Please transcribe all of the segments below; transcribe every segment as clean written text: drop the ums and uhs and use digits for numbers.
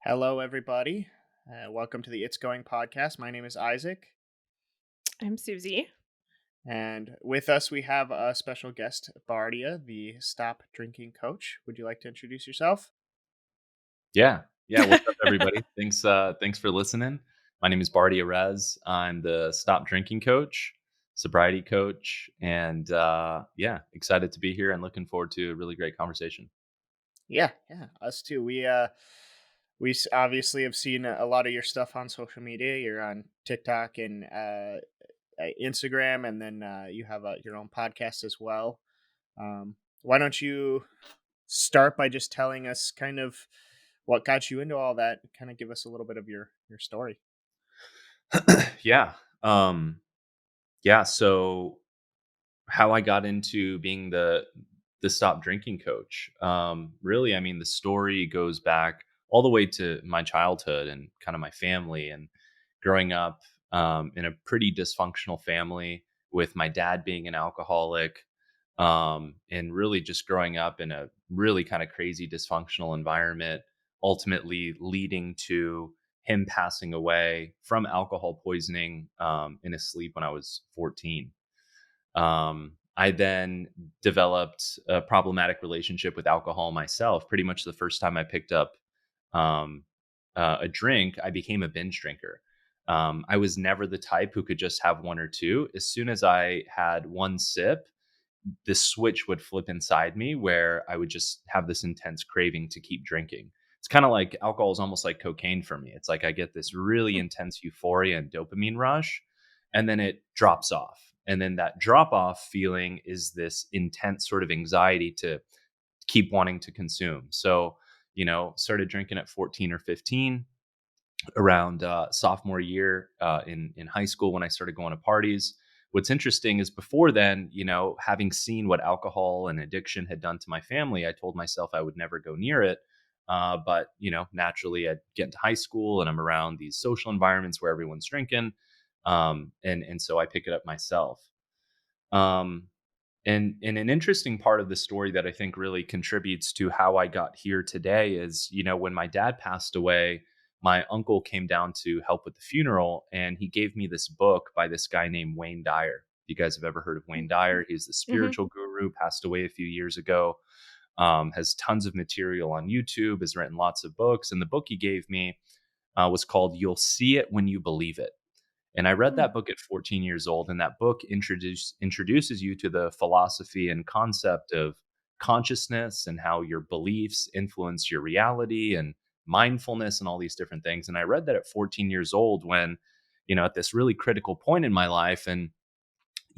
Hello, everybody. Welcome to the It's Going podcast. My name is Isaac, I'm Susie. and with us we have a special guest, Bardia, the Stop Drinking Coach. Would you like to introduce yourself? Yeah. Yeah. What's up, everybody? Thanks for listening. My name is Bardia. I'm the Stop Drinking Coach, sobriety coach, and yeah, excited to be here and looking forward to a really great conversation. Yeah, us too. We obviously have seen a lot of your stuff on social media. You're on TikTok and Instagram, and then you have your own podcast as well. Why don't you start by just telling us kind of what got you into all that? Kind of give us a little bit of your story. Yeah. Um, yeah. So how I got into being the Stop Drinking Coach. Really, I mean, the story goes back all the way to my childhood and kind of my family and growing up in a pretty dysfunctional family with my dad being an alcoholic, and really just growing up in a really kind of crazy dysfunctional environment, ultimately leading to him passing away from alcohol poisoning in his sleep when I was 14. I then developed a problematic relationship with alcohol myself. Pretty much the first time I picked up um, a drink, I became a binge drinker. I was never the type who could just have one or two. As soon as I had one sip, this switch would flip inside me where I would just have this intense craving to keep drinking. It's kind of like alcohol is almost like cocaine for me. It's like I get this really Hmm. intense euphoria and dopamine rush, and then it drops off. And then that drop off feeling is this intense sort of anxiety to keep wanting to consume. So, started drinking at 14 or 15 around sophomore year in high school when I started going to parties. What's interesting is before then, having seen what alcohol and addiction had done to my family, I told myself I would never go near it. But naturally, I'd get into high school and I'm around these social environments where everyone's drinking, and so I pick it up myself. Um, and an interesting part of the story that I think really contributes to how I got here today is, when my dad passed away, my uncle came down to help with the funeral, and he gave me this book by this guy named Wayne Dyer. If you guys have ever heard of Wayne Dyer, he's the Hmm. spiritual guru, passed away a few years ago, has tons of material on YouTube, has written lots of books. And the book he gave me was called You'll See It When You Believe It. And I read that book at 14 years old, and that book introduces you to the philosophy and concept of consciousness and how your beliefs influence your reality and mindfulness and all these different things. And I read that at 14 years old when, at this really critical point in my life. And,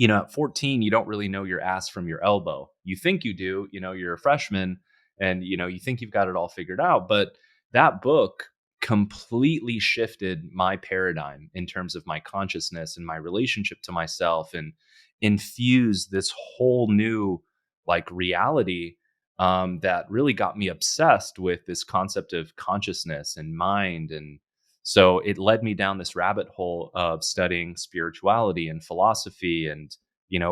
at 14, you don't really know your ass from your elbow. You think you do, you're a freshman and, you think you've got it all figured out. But that book completely shifted my paradigm in terms of my consciousness and my relationship to myself and infused this whole new like reality that really got me obsessed with this concept of consciousness and mind. And so it led me down this rabbit hole of studying spirituality and philosophy. And,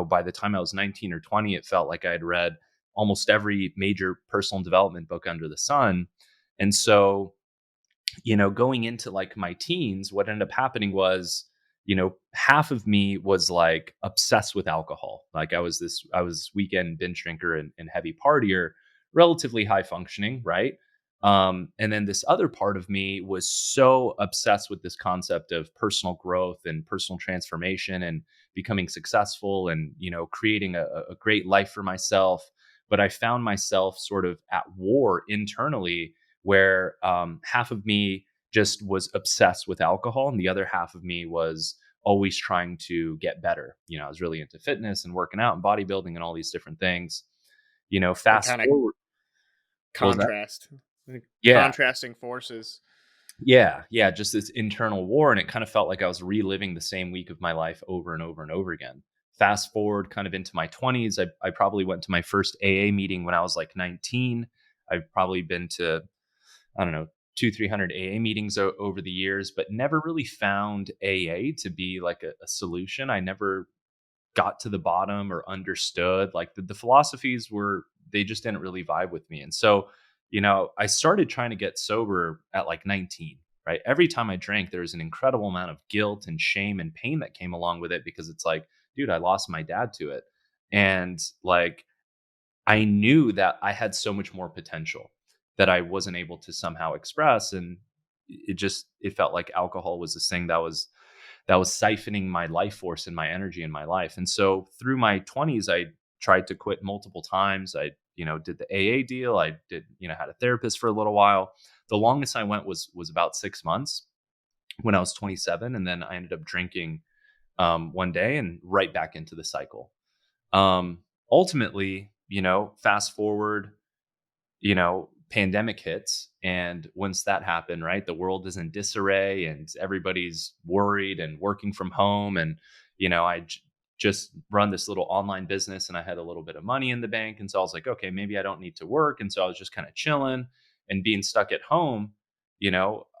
by the time I was 19 or 20, it felt like I had read almost every major personal development book under the sun. And so, going into like my teens, what ended up happening was, half of me was like obsessed with alcohol. Like I was weekend binge drinker and heavy partier, relatively high functioning, right? And then this other part of me was so obsessed with this concept of personal growth and personal transformation and becoming successful and, creating a great life for myself. But I found myself sort of at war internally where half of me just was obsessed with alcohol and the other half of me was always trying to get better. I was really into fitness and working out and bodybuilding and all these different things. The Fast kind of forward. What was that? contrast, the Yeah. contrasting forces. Yeah, just this internal war, and it kind of felt like I was reliving the same week of my life over and over and over again. Fast forward kind of into my 20s, I probably went to my first AA meeting when I was like 19. I've probably been to, I don't know, 300 AA meetings over the years, but never really found AA to be like a solution. I never got to the bottom or understood like the philosophies were, they just didn't really vibe with me. And so, I started trying to get sober at like 19, right? Every time I drank, there was an incredible amount of guilt and shame and pain that came along with it because it's like, dude, I lost my dad to it. And like, I knew that I had so much more potential that I wasn't able to somehow express. And it felt like alcohol was this thing that was siphoning my life force and my energy in my life. And so through my 20s, I tried to quit multiple times. I, did the AA deal. I did, had a therapist for a little while. The longest I went was about 6 months when I was 27, and then I ended up drinking one day and right back into the cycle. Um, Ultimately, fast forward, pandemic hits. And once that happened, right, the world is in disarray and everybody's worried and working from home. And, just run this little online business and I had a little bit of money in the bank. And so I was like, okay, maybe I don't need to work. And so I was just kind of chilling and being stuck at home.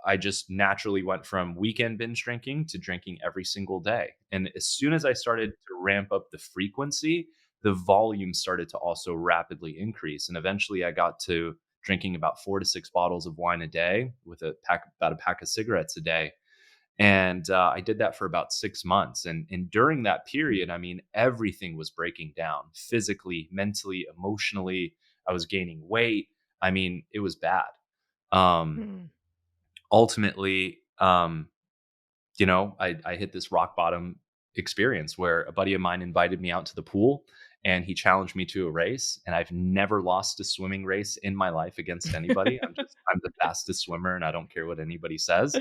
I just naturally went from weekend binge drinking to drinking every single day. And as soon as I started to ramp up the frequency, the volume started to also rapidly increase. And eventually I got to drinking about 4 to 6 bottles of wine a day with about a pack of cigarettes a day. And I did that for about 6 months. And during that period, I mean, everything was breaking down physically, mentally, emotionally. I was gaining weight. I mean, it was bad. Um, Mm. Ultimately, I hit this rock bottom experience where a buddy of mine invited me out to the pool and he challenged me to a race. And I've never lost a swimming race in my life against anybody. I'm the fastest swimmer and I don't care what anybody says.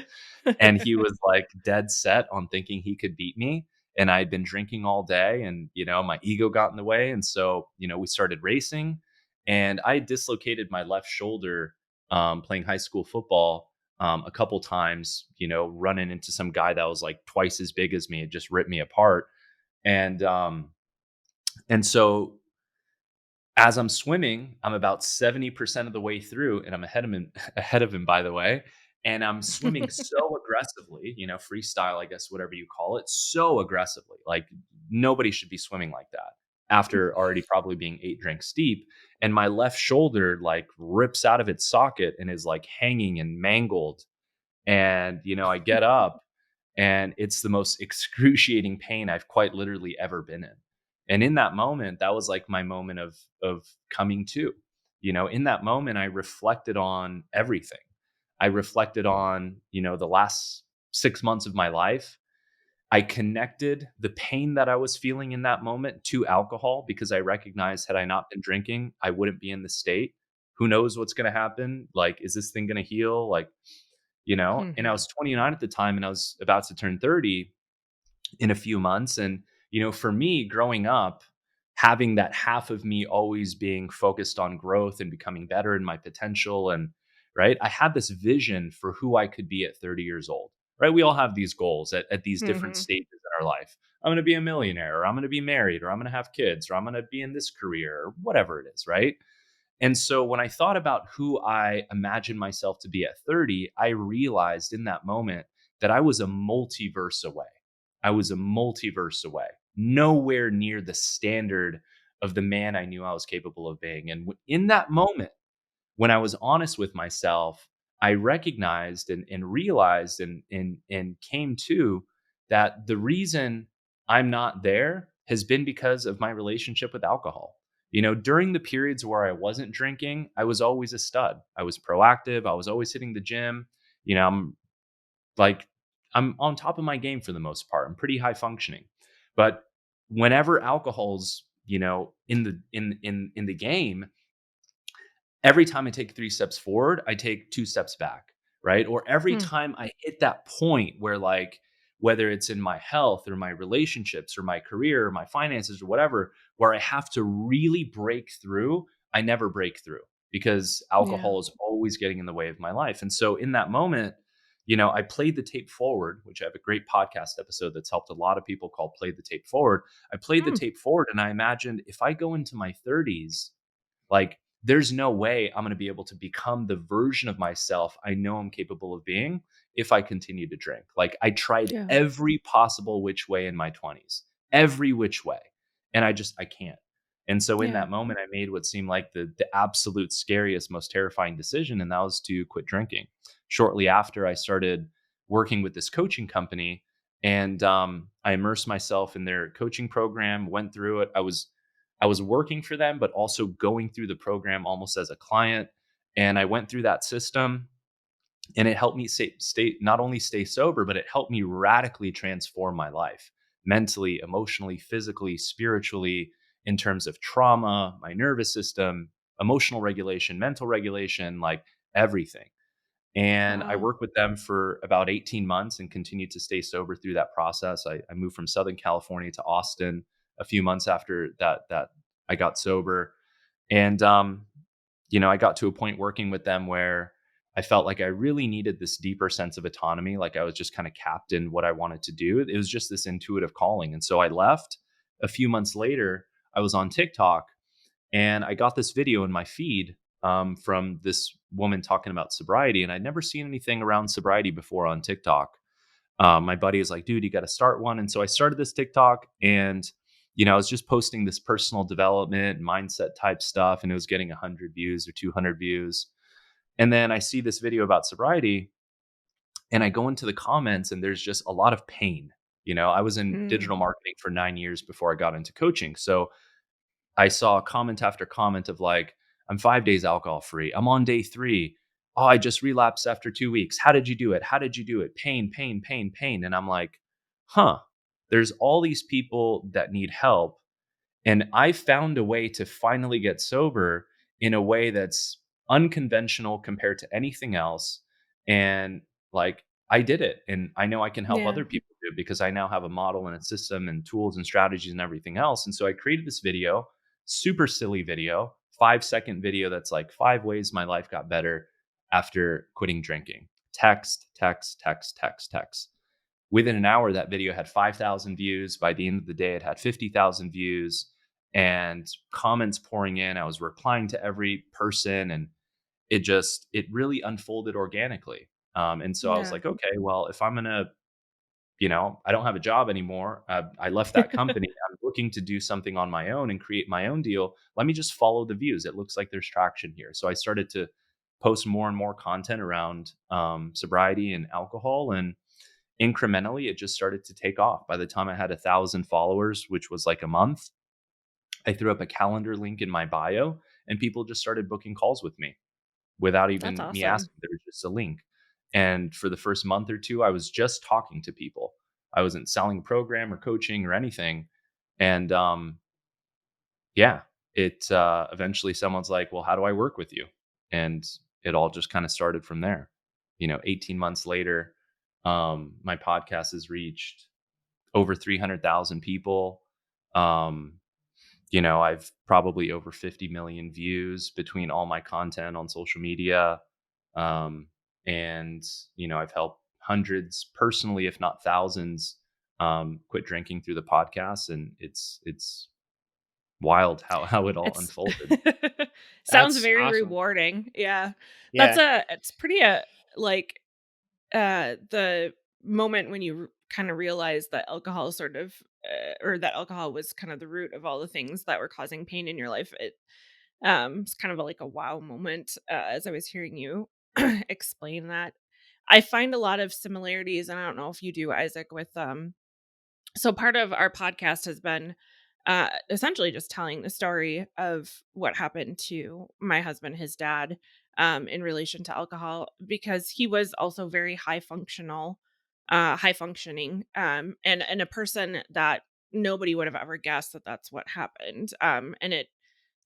And he was like dead set on thinking he could beat me. And I'd been drinking all day and, my ego got in the way. And so, we started racing and I dislocated my left shoulder playing high school football a couple times, running into some guy that was like twice as big as me. It just ripped me apart. And, and so as I'm swimming, I'm about 70% of the way through and I'm ahead of him, by the way. And I'm swimming so aggressively, freestyle, I guess, whatever you call it, so aggressively. Like nobody should be swimming like that after already probably being 8 drinks deep. And my left shoulder like rips out of its socket and is like hanging and mangled. And, I get up and it's the most excruciating pain I've quite literally ever been in. And in that moment, that was like my moment of coming to. In that moment, I reflected on everything. I reflected on, the last 6 months of my life. I connected the pain that I was feeling in that moment to alcohol because I recognized had I not been drinking, I wouldn't be in the state. Who knows what's going to happen? Like, is this thing going to heal? Like, and I Mhm. was 29 at the time and I was about to turn 30 in a few months. And, for me growing up, having that half of me always being focused on growth and becoming better in my potential. And right, I had this vision for who I could be at 30 years old, right? We all have these goals at these different Mhm. stages in our life. I'm going to be a millionaire, or I'm going to be married, or I'm going to have kids, or I'm going to be in this career, or whatever it is, right? And so when I thought about who I imagined myself to be at 30, I realized in that moment that I was a multiverse away. I was a multiverse away, nowhere near the standard of the man I knew I was capable of being. And in that moment, when I was honest with myself, I recognized and realized and came to that the reason I'm not there has been because of my relationship with alcohol. During the periods where I wasn't drinking, I was always a stud. I was proactive. I was always hitting the gym. I'm like, I'm on top of my game for the most part. I'm pretty high functioning. But whenever alcohol's, in the game, every time I take 3 steps forward, I take 2 steps back, right? Or every Mm. time I hit that point where like whether it's in my health or my relationships or my career or my finances or whatever, where I have to really break through, I never break through because Yeah. alcohol is always getting in the way of my life. And so in that moment, I played the tape forward, which I have a great podcast episode that's helped a lot of people called Play the Tape Forward. I played the Mm. tape forward and I imagined if I go into my 30s, like, there's no way I'm going to be able to become the version of myself I know I'm capable of being if I continue to drink. Like, I tried Yeah. every possible which way in my 20s, every which way. And I can't. And so in Yeah. that moment, I made what seemed like the absolute scariest, most terrifying decision, and that was to quit drinking. Shortly after, I started working with this coaching company, and I immersed myself in their coaching program. Went through it. I was working for them, but also going through the program almost as a client. And I went through that system, and it helped me stay not only stay sober, but it helped me radically transform my life mentally, emotionally, physically, spiritually, in terms of trauma, my nervous system, emotional regulation, mental regulation, like everything. And I Wow. worked with them for about 18 months and continued to stay sober through that process. I moved from Southern California to Austin a few months after that I got sober. And I got to a point working with them where I felt like I really needed this deeper sense of autonomy. Like I was just kind of capped in what I wanted to do. It was just this intuitive calling. And so I left. A few months later, I was on TikTok and I got this video in my feed from this woman talking about sobriety. And I'd never seen anything around sobriety before on TikTok. My buddy is like, dude, you got to start one. And so I started this TikTok, and I was just posting this personal development, mindset type stuff, and it was getting 100 views or 200 views. And then I see this video about sobriety, and I go into the comments, and there's just a lot of pain. I was in Mm. digital marketing for 9 years before I got into coaching. So I saw comment after comment of like, I'm 5 days alcohol free. I'm on day 3. Oh, I just relapsed after 2 weeks. How did you do it? How did you do it? Pain, pain, pain, pain. And I'm like, huh, there's all these people that need help. And I found a way to finally get sober in a way that's unconventional compared to anything else. And like, I did it. And I know I can help Yeah. other people do it because I now have a model and a system and tools and strategies and everything else. And so I created this video, super silly video, 5-second video that's like 5 ways my life got better after quitting drinking. Text, text, text, text, text. Within an hour, that video had 5,000 views. By the end of the day, it had 50,000 views and comments pouring in. I was replying to every person, and it really unfolded organically. And so I was Yeah. like, okay, well, if I'm going to, I don't have a job anymore. I left that company. I'm looking to do something on my own and create my own deal. Let me just follow the views. It looks like there's traction here. So I started to post more and more content around sobriety and alcohol, and incrementally it just started to take off. By the time I had 1,000 followers, which was like a month, I threw up a calendar link in my bio, and people just started booking calls with me without That's even me awesome. asking. There was just a link. And for the first month or two, I was just talking to people. I wasn't selling a program or coaching or anything. And yeah, it eventually someone's like, well, how do I work with you? And it all just kind of started from there. 18 months later, my podcast has reached over 300,000 people. Um, I've probably over 50 million views between all my content on social media. Um, and, I've helped hundreds personally, if not thousands, quit drinking through the podcast. And it's wild how it all It's unfolded. sounds That's very awesome. rewarding. Yeah. Yeah. It's pretty like the moment when you kind of realize that alcohol sort of or that alcohol was kind of the root of all the things that were causing pain in your life. It's kind of like a wow moment as I was hearing you explain that. I find a lot of similarities, and I don't know if you do, Isaac, with so part of our podcast has been essentially just telling the story of what happened to my husband, his dad, in relation to alcohol, because he was also very high functioning, and a person that nobody would have ever guessed that that's what happened. And it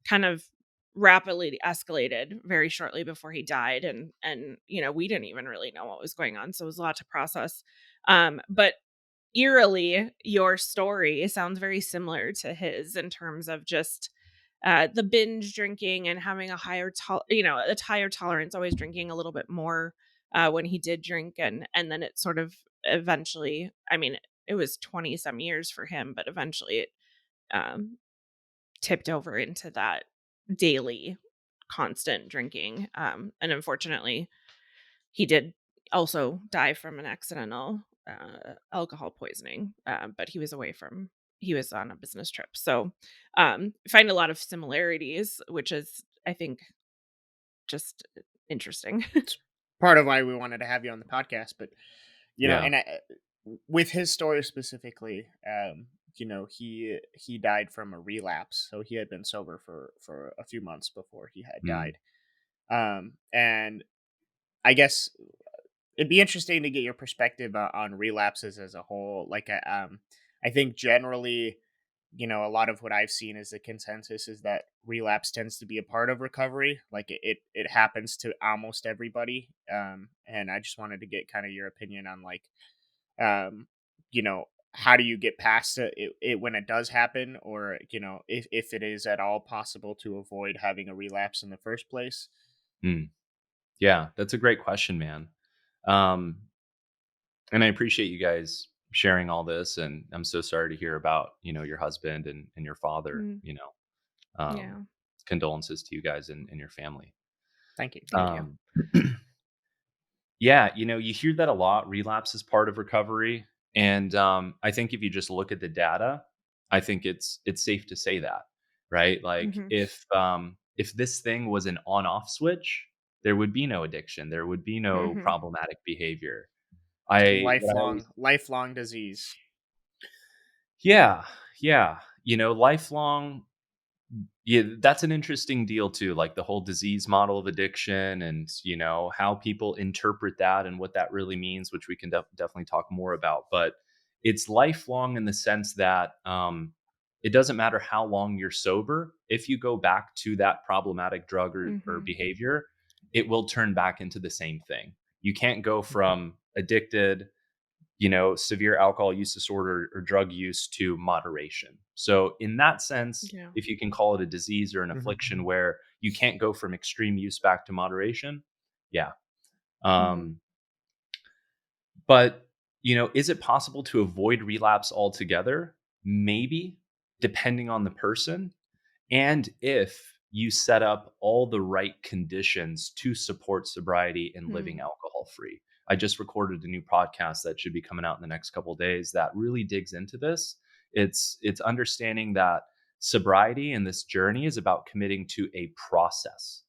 kind of rapidly escalated very shortly before he died, and we didn't even really know what was going on, so it was a lot to process. But eerily, your story sounds very similar to his in terms of just the binge drinking and having a higher tolerance, always drinking a little bit more when he did drink, and then it sort of eventually, I mean, it was 20 some years for him, but eventually it um, tipped over into that daily constant drinking. And unfortunately, he did also die from an accidental alcohol poisoning, but he was on a business trip. So, find a lot of similarities, which is, I think, just interesting. It's part of why we wanted to have you on the podcast, but Yeah. and with his story specifically, he died from a relapse, so he had been sober for a few months before he had Mm, died. And I guess it'd be interesting to get your perspective on relapses as a whole. I think generally, a lot of what I've seen is the consensus is that relapse tends to be a part of recovery. Like it happens to almost everybody. And I just wanted to get kind of your opinion on um, how do you get past it when it does happen, or if it is at all possible to avoid having a relapse in the first place. mm. Yeah, that's a great question, man. Um, and I appreciate you guys sharing all this. And I'm so sorry to hear about, your husband and your father, Mm, um, yeah. condolences to you guys and your family. Thank you. Thank you. Um, yeah, you hear that a lot. Relapse is part of recovery. And I think if you just look at the data, I think it's safe to say that, right? Like Mhm. if this thing was an on-off switch, there would be no addiction. There would be no Mhm. problematic behavior. It's a What I always lifelong disease. Yeah, yeah. Lifelong. Yeah, that's an interesting deal too, like the whole disease model of addiction and, how people interpret that and what that really means, which we can definitely talk more about. But it's lifelong in the sense that it doesn't matter how long you're sober. If you go back to that problematic drug or Mhm. behavior, it will turn back into the same thing. You can't go Mhm. from addicted, severe alcohol use disorder or drug use to moderation. So, in that sense, Yeah. if you can call it a disease or an Mhm. affliction where you can't go from extreme use back to moderation, yeah. Mhm. Um, but, is it possible to avoid relapse altogether? Maybe, depending on the person. And if you set up all the right conditions to support sobriety and living Mm. alcohol free. I just recorded a new podcast that should be coming out in the next couple of days that really digs into this. It's understanding that sobriety and this journey is about committing to a process,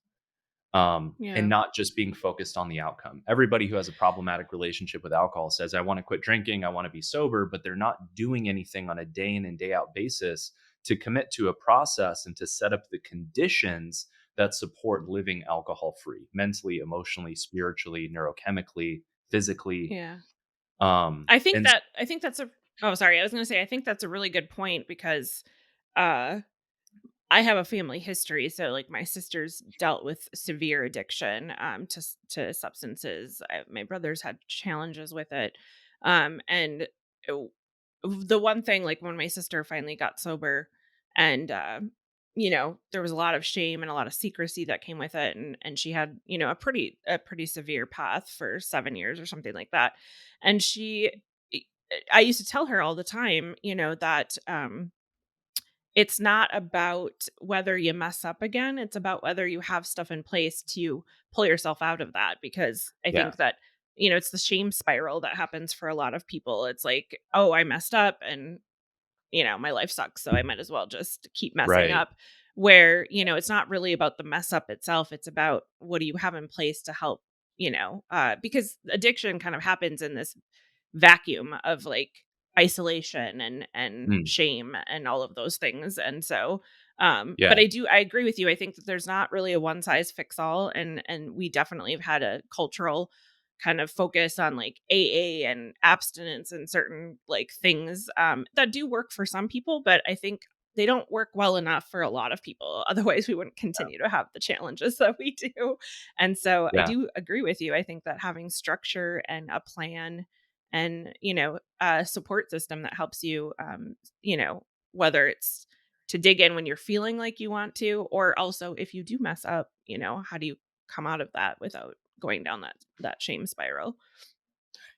and Yeah. not just being focused on the outcome. Everybody who has a problematic relationship with alcohol says, I want to quit drinking, I want to be sober, but they're not doing anything on a day in and day out basis to commit to a process and to set up the conditions that support living alcohol free, mentally, emotionally, spiritually, neurochemically, physically. Yeah. Um, and I think that's a Oh, sorry. I was going to say I think that's a really good point because uh I have a family history, so, like, my sisters dealt with severe addiction, to substances. My brothers had challenges with it, and w the one thing, like, when my sister finally got sober and, there was a lot of shame and a lot of secrecy that came with it, and she had, a pretty severe path for 7 years or something like that, and e I used to tell her all the time, that, it's not about whether you mess up again, it's about whether you have stuff in place to pull yourself out of that, because I yeah, think that, it's the shame spiral that happens for a lot of people. It's like, "Oh, I messed up and, my life sucks, so I might as well just keep messing right. up." Where, it's not really about the mess up itself, it's about what do you have in place to help, because addiction kind of happens in this vacuum of like isolation and Mm, shame and all of those things. And so but yeah. I agree with you. I think that there's not really a one size fits all, and we definitely have had a cultural kind of focus on like AA and abstinence and certain like things that do work for some people, but I think they don't work well enough for a lot of people. Otherwise, we wouldn't continue to have the challenges that we do. And so I Yeah. do agree with you. I think that having structure and a plan and, a support system that helps you, whether it's to dig in when you're feeling like you want to, or also if you do mess up, how do you come out of that without going down that shame spiral?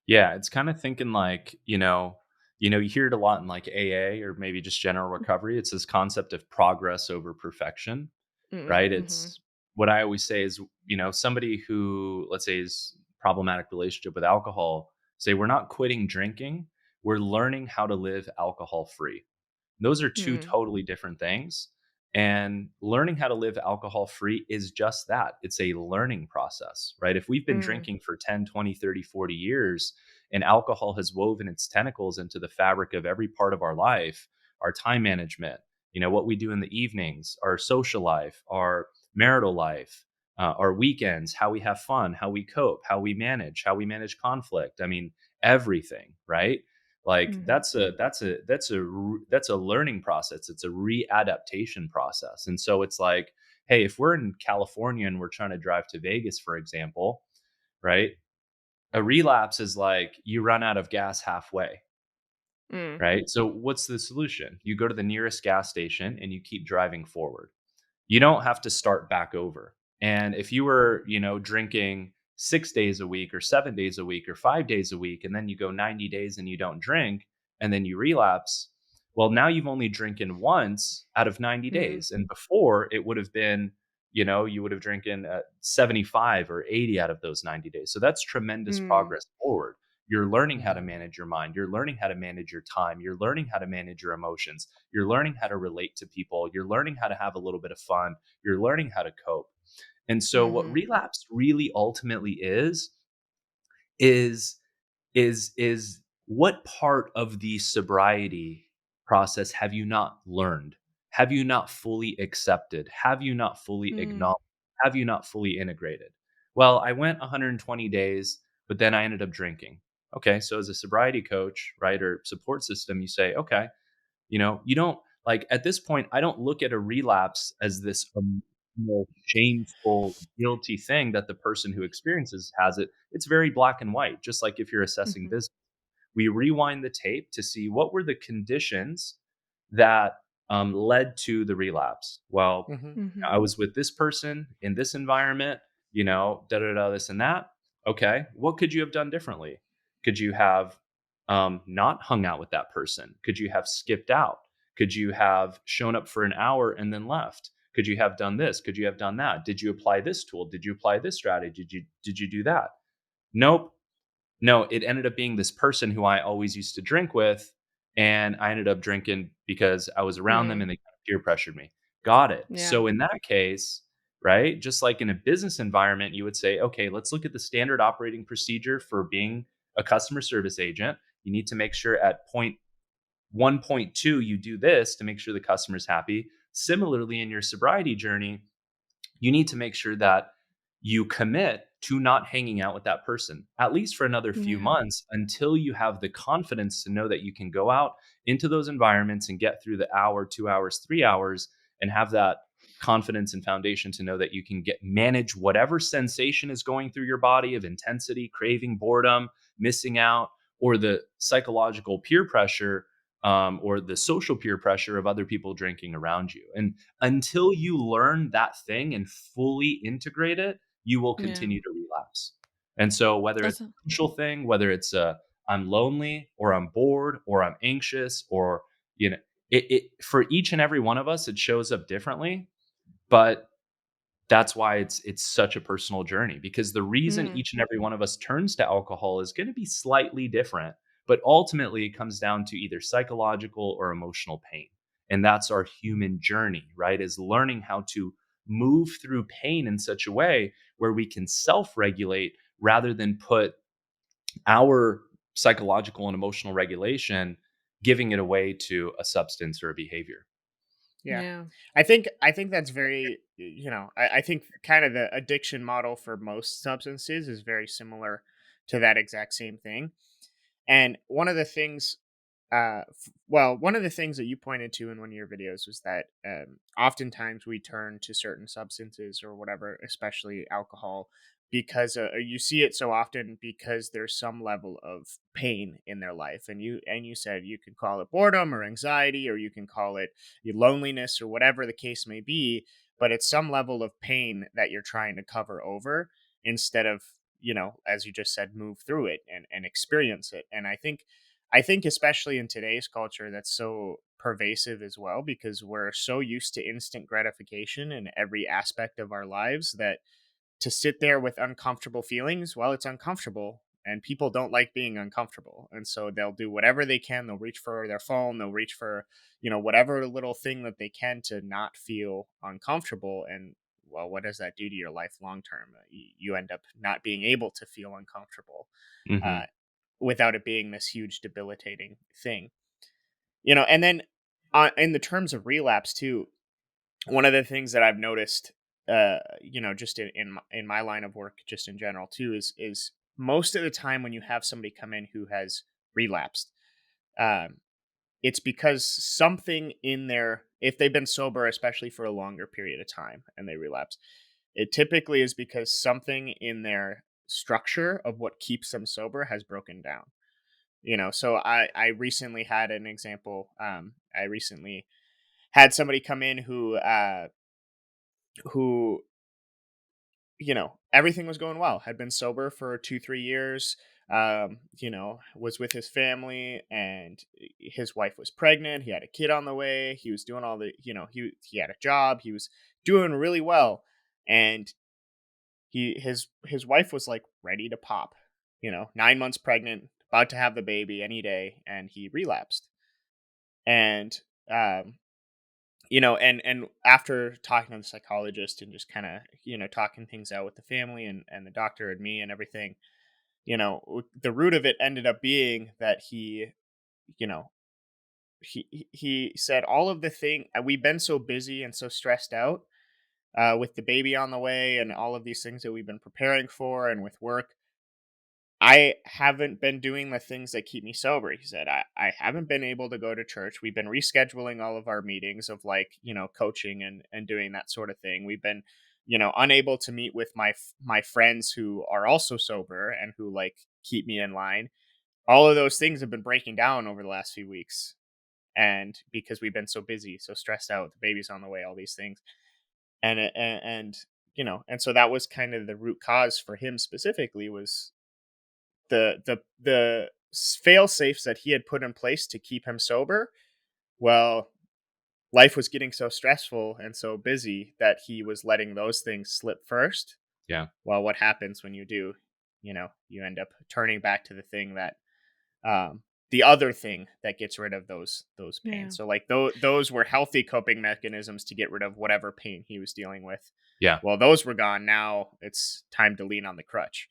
Yeah, it's kind of thinking like, you hear it a lot in like AA or maybe just general recovery. It's this concept of progress over perfection, right? Mm-hmm. It's what I always say is, somebody who, let's say, is problematic relationship with alcohol, say we're not quitting drinking, we're learning how to live alcohol free. Those are two Mm. totally different things. And learning how to live alcohol free is just that. It's a learning process, right? If we've been Mm. drinking for 10, 20, 30, 40 years, and alcohol has woven its tentacles into the fabric of every part of our life, our time management, what we do in the evenings, our social life, our marital life, our weekends, how we have fun, how we cope, how we manage conflict. I mean, everything, right? Like Mhm. that's a learning process. It's a readaptation process. And so it's like, hey, if we're in California and we're trying to drive to Vegas, for example, right? A relapse is like you run out of gas halfway, Mm. right? So what's the solution? You go to the nearest gas station and you keep driving forward. You don't have to start back over. And if you were, drinking 6 days a week or 7 days a week or 5 days a week, and then you go 90 days and you don't drink, and then you relapse, well, now you've only drinking once out of 90 Mm. days. And before it would have been, you would have drinking 75 or 80 out of those 90 days. So that's tremendous Mm. progress forward. You're learning how to Mhm. manage your mind. You're learning how to manage your time. You're learning how to manage your emotions. You're learning how to relate to people. You're learning how to have a little bit of fun. You're learning how to cope. And so what Mhm. relapse really ultimately is is what part of the sobriety process have you not learned? Have you not fully accepted? Have you not fully Mm. acknowledged? Have you not fully integrated? Well, I went 120 days, but then I ended up drinking. Okay, so as a sobriety coach, right, or support system, you say, okay, you don't like at this point, I don't look at a relapse as this shameful, guilty thing that the person who experiences has it. It's very black and white, just like if you're assessing Mhm. business. We rewind the tape to see what were the conditions that led to the relapse. Well, Mhm. Mhm. I was with this person in this environment, da da da, this and that. Okay, what could you have done differently? Could you have not hung out with that person? Could you have skipped out? Could you have shown up for an hour and then left? Could you have done this? Could you have done that? Did you apply this tool? Did you apply this strategy? Did you do that? Nope. No, it ended up being this person who I always used to drink with, and I ended up drinking because I was around them Mm. and they kind of peer pressured me. Got it. Yeah. So in that case, right, just like in a business environment, you would say, okay, let's look at the standard operating procedure for being a customer service agent. You need to make sure at point 1.2 you do this to make sure the customer's happy. Similarly, in your sobriety journey, you need to make sure that you commit to not hanging out with that person, at least for another few Yeah. months, until you have the confidence to know that you can go out into those environments and get through the hour, 2 hours, 3 hours, and have that confidence and foundation to know that you can get manage whatever sensation is going through your body of intensity, craving, boredom, missing out, or the psychological peer pressure, or the social peer pressure of other people drinking around you. And until you learn that thing and fully integrate it, you will Yeah. continue to relapse. And so whether it's That's a a social thing, whether it's I'm lonely or I'm bored or I'm anxious or you know it for each and every one of us it shows up differently, but that's why it's such a personal journey because the reason Mm. each and every one of us turns to alcohol is going to be slightly different, but ultimately it comes down to either psychological or emotional pain. And that's our human journey, right? Is learning how to move through pain in such a way where we can self-regulate rather than put our psychological and emotional regulation giving it away to a substance or a behavior. Yeah. Yeah. I think that's very I think kind of the addiction model for most substances is very similar to that exact same thing. And one of the things that you pointed to in one of your videos was that oftentimes we turn to certain substances or whatever, especially alcohol, because you see it so often because there's some level of pain in their life, and you said you can call it boredom or anxiety, or you can call it your loneliness or whatever the case may be, but it's some level of pain that you're trying to cover over instead of as you just said, move through it and experience it. And I think especially in today's culture that's so pervasive as well because we're so used to instant gratification in every aspect of our lives that to sit there with uncomfortable feelings, well, it's uncomfortable and people don't like being uncomfortable, and so they'll do whatever they can. They'll reach for their phone, they'll reach for, whatever little thing that they can to not feel uncomfortable. And well, what does that do to your life long term? You end up not being able to feel uncomfortable, Hmm. uh, without it being this huge debilitating thing. And then, in the terms of relapse too, one of the things that I've noticed, just in my line of work, just in general too, is most of the time when you have somebody come in who has relapsed, um, it's because something in their, if they've been sober, especially for a longer period of time, and they relapse, it typically is because something in their structure of what keeps them sober has broken down. So I recently had an example. I recently had somebody come in who everything was going well, had been sober for 2-3 years, was with his family, and his wife was pregnant, he had a kid on the way, he was doing all the, he had a job, he was doing really well. And his wife was like ready to pop, 9 months pregnant, about to have the baby any day, and he relapsed. And um and after talking to the psychologist and just kind of, talking things out with the family and the doctor and me and everything, the root of it ended up being that you know he said all of the thing, we've been so busy and so stressed out, with the baby on the way and all of these things that we've been preparing for, and with work, I haven't been doing the things that keep me sober. He said, I haven't been able to go to church. We've been rescheduling all of our meetings of, like, coaching and doing that sort of thing. We've been, unable to meet with my friends who are also sober and who, like, keep me in line. All of those things have been breaking down over the last few weeks. And because we've been so busy, so stressed out, the baby's on the way, all these things. And so that was kind of the root cause for him specifically, was the fail safes that he had put in place to keep him sober. Well, life was getting so stressful and so busy that he was letting those things slip first. Yeah. Well, what happens when you do? You end up turning back to the thing that, the other thing that gets rid of those Yeah. pains. So, like, those were healthy coping mechanisms to get rid of whatever pain he was dealing with. Yeah. Well, those were gone. Now it's time to lean on the crutch.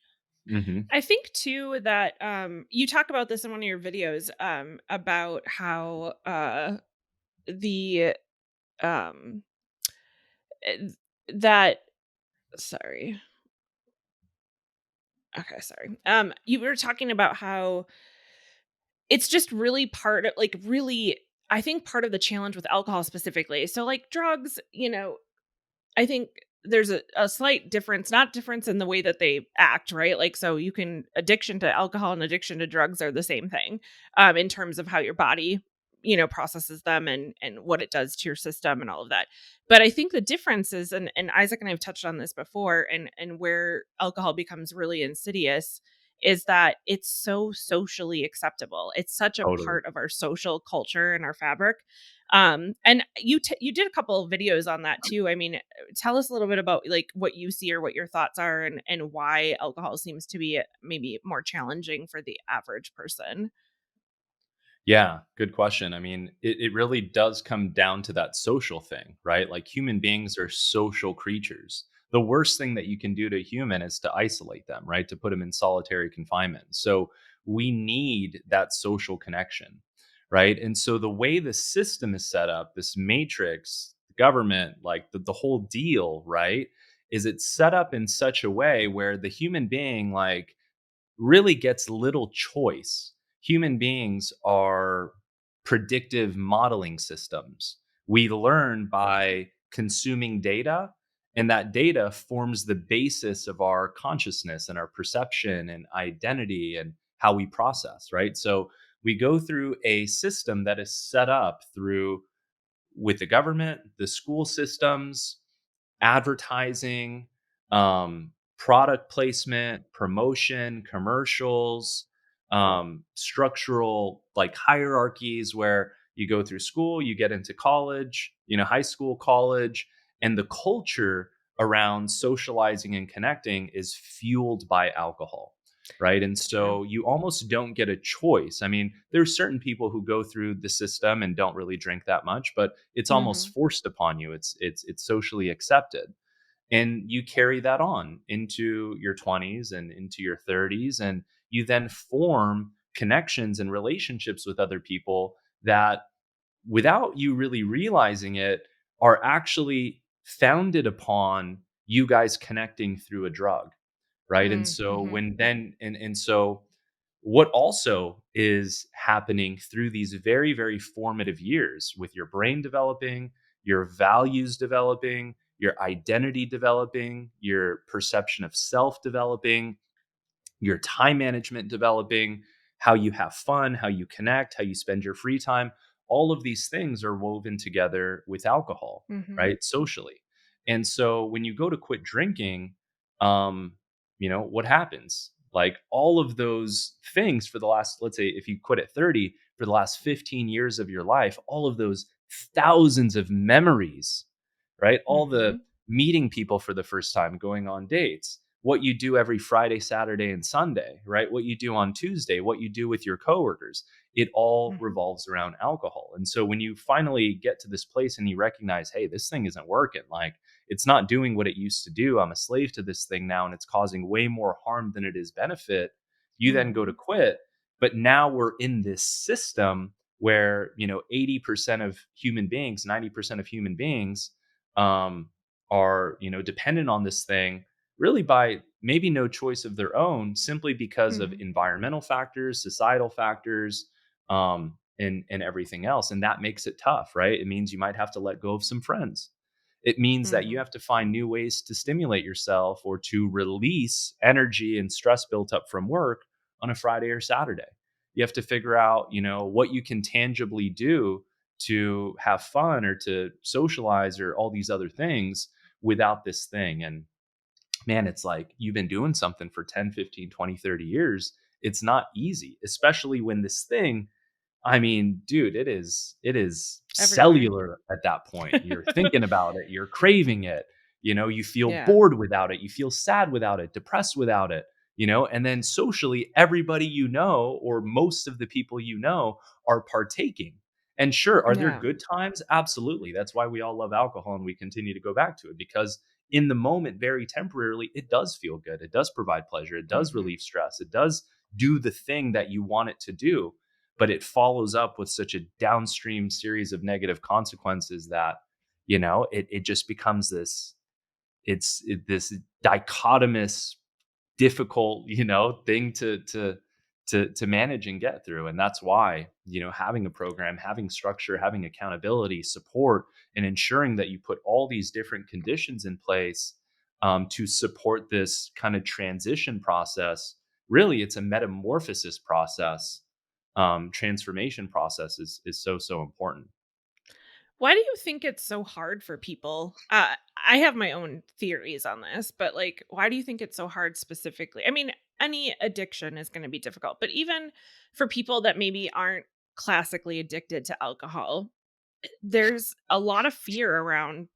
Hmm. I think too that you talk about this in one of your videos, about how the um eh, that sorry. Okay, sorry. You were talking about how it's just really part of, like, really, I think part of the challenge with alcohol specifically. So like drugs, I think there's a slight difference, not difference in the way that they act, right? Like, so you can, addiction to alcohol and addiction to drugs are the same thing, in terms of how your body, processes them and what it does to your system and all of that. But I think the difference is, and Isaac and I have touched on this before, and where alcohol becomes really insidious is that it's so socially acceptable. It's such a Totally. part of our social culture and our fabric. And you did a couple of videos on that too. I mean, tell us a little bit about, like, what you see or what your thoughts are, and why alcohol seems to be maybe more challenging for the average person. Yeah, good question. I mean, it really does come down to that social thing, right? Like, human beings are social creatures. The worst thing that you can do to a human is to isolate them, right? To put them in solitary confinement. So we need that social connection, right? And so the way the system is set up, this matrix, the government, like the whole deal, right? Is it's set up in such a way where the human being, like, really gets little choice. Human beings are predictive modeling systems. We learn by consuming data, and that data forms the basis of our consciousness and our perception and identity and how we process, right? So we go through a system that is set up through, with the government, the school systems, advertising, product placement, promotion, commercials, structural, like, hierarchies where you go through school, you get into college, high school, college, and the culture around socializing and connecting is fueled by alcohol. right? And True. so you almost don't get a choice. I mean, there's certain people who go through the system and don't really drink that much, but it's almost Mhm. forced upon you. It's socially accepted. And you carry that on into your 20s and into your 30s, and you then form connections and relationships with other people that, without you really realizing it, are actually founded upon you guys connecting through a drug, right? And Mm, so mhm. when then and so what also is happening through these very, very formative years, with your brain developing, your values developing, your identity developing, your perception of self developing, your time management developing, how you have fun, how you connect, how you spend your free time. All of these things are woven together with alcohol, Mhm. right? Socially. And so when you go to quit drinking, um, what happens? Like all of those things for the last, let's say, if you quit at 30, for the last 15 years of your life, all of those thousands of memories, right? All the Mhm. meeting people for the first time, going on dates, what you do every Friday, Saturday, and Sunday, right? What you do on Tuesday, what you do with your coworkers, it all Mhm. revolves around alcohol. And so when you finally get to this place and you recognize, hey, this thing isn't working, like it's not doing what it used to do. I'm a slave to this thing now, and it's causing way more harm than it is benefit. You then go to Mhm. quit. But now we're in this system where, 80% of human beings, 90% of human beings, um, are, dependent on this thing, really by maybe no choice of their own, simply because of Mhm. environmental factors, societal factors, and everything else. And that makes it tough, right? It means you might have to let go of some friends. It means that you Mhm. have to find new ways to stimulate yourself or to release energy and stress built up from work on a Friday or Saturday. You have to figure out, what you can tangibly do to have fun or to socialize or all these other things without this thing. And man, it's like you've been doing something for 10, 15, 20, 30 years. It's not easy, especially when this thing, I mean, dude, it is Everywhere. cellular at that point. You're thinking about it, you're craving it, you feel Yeah. bored without it, you feel sad without it, depressed without it, and then socially, everybody or most of the people are partaking. And sure, are there Yeah. good times? Absolutely. That's why we all love alcohol and we continue to go back to it, because in the moment, very temporarily, it does feel good. It does provide pleasure. It does Mhm. relieve stress. It does do the thing that you want it to do, but it follows up with such a downstream series of negative consequences that it just becomes this dichotomous, difficult thing to manage and get through. And that's why having a program, having structure, having accountability, support, and ensuring that you put all these different conditions in place to support this kind of transition process. Really, it's a metamorphosis process. Transformation process is so important. Why do you think it's so hard for people? I have my own theories on this, but like, why do you think it's so hard specifically? I mean, any addiction is going to be difficult, but even for people that maybe aren't classically addicted to alcohol, there's a lot of fear around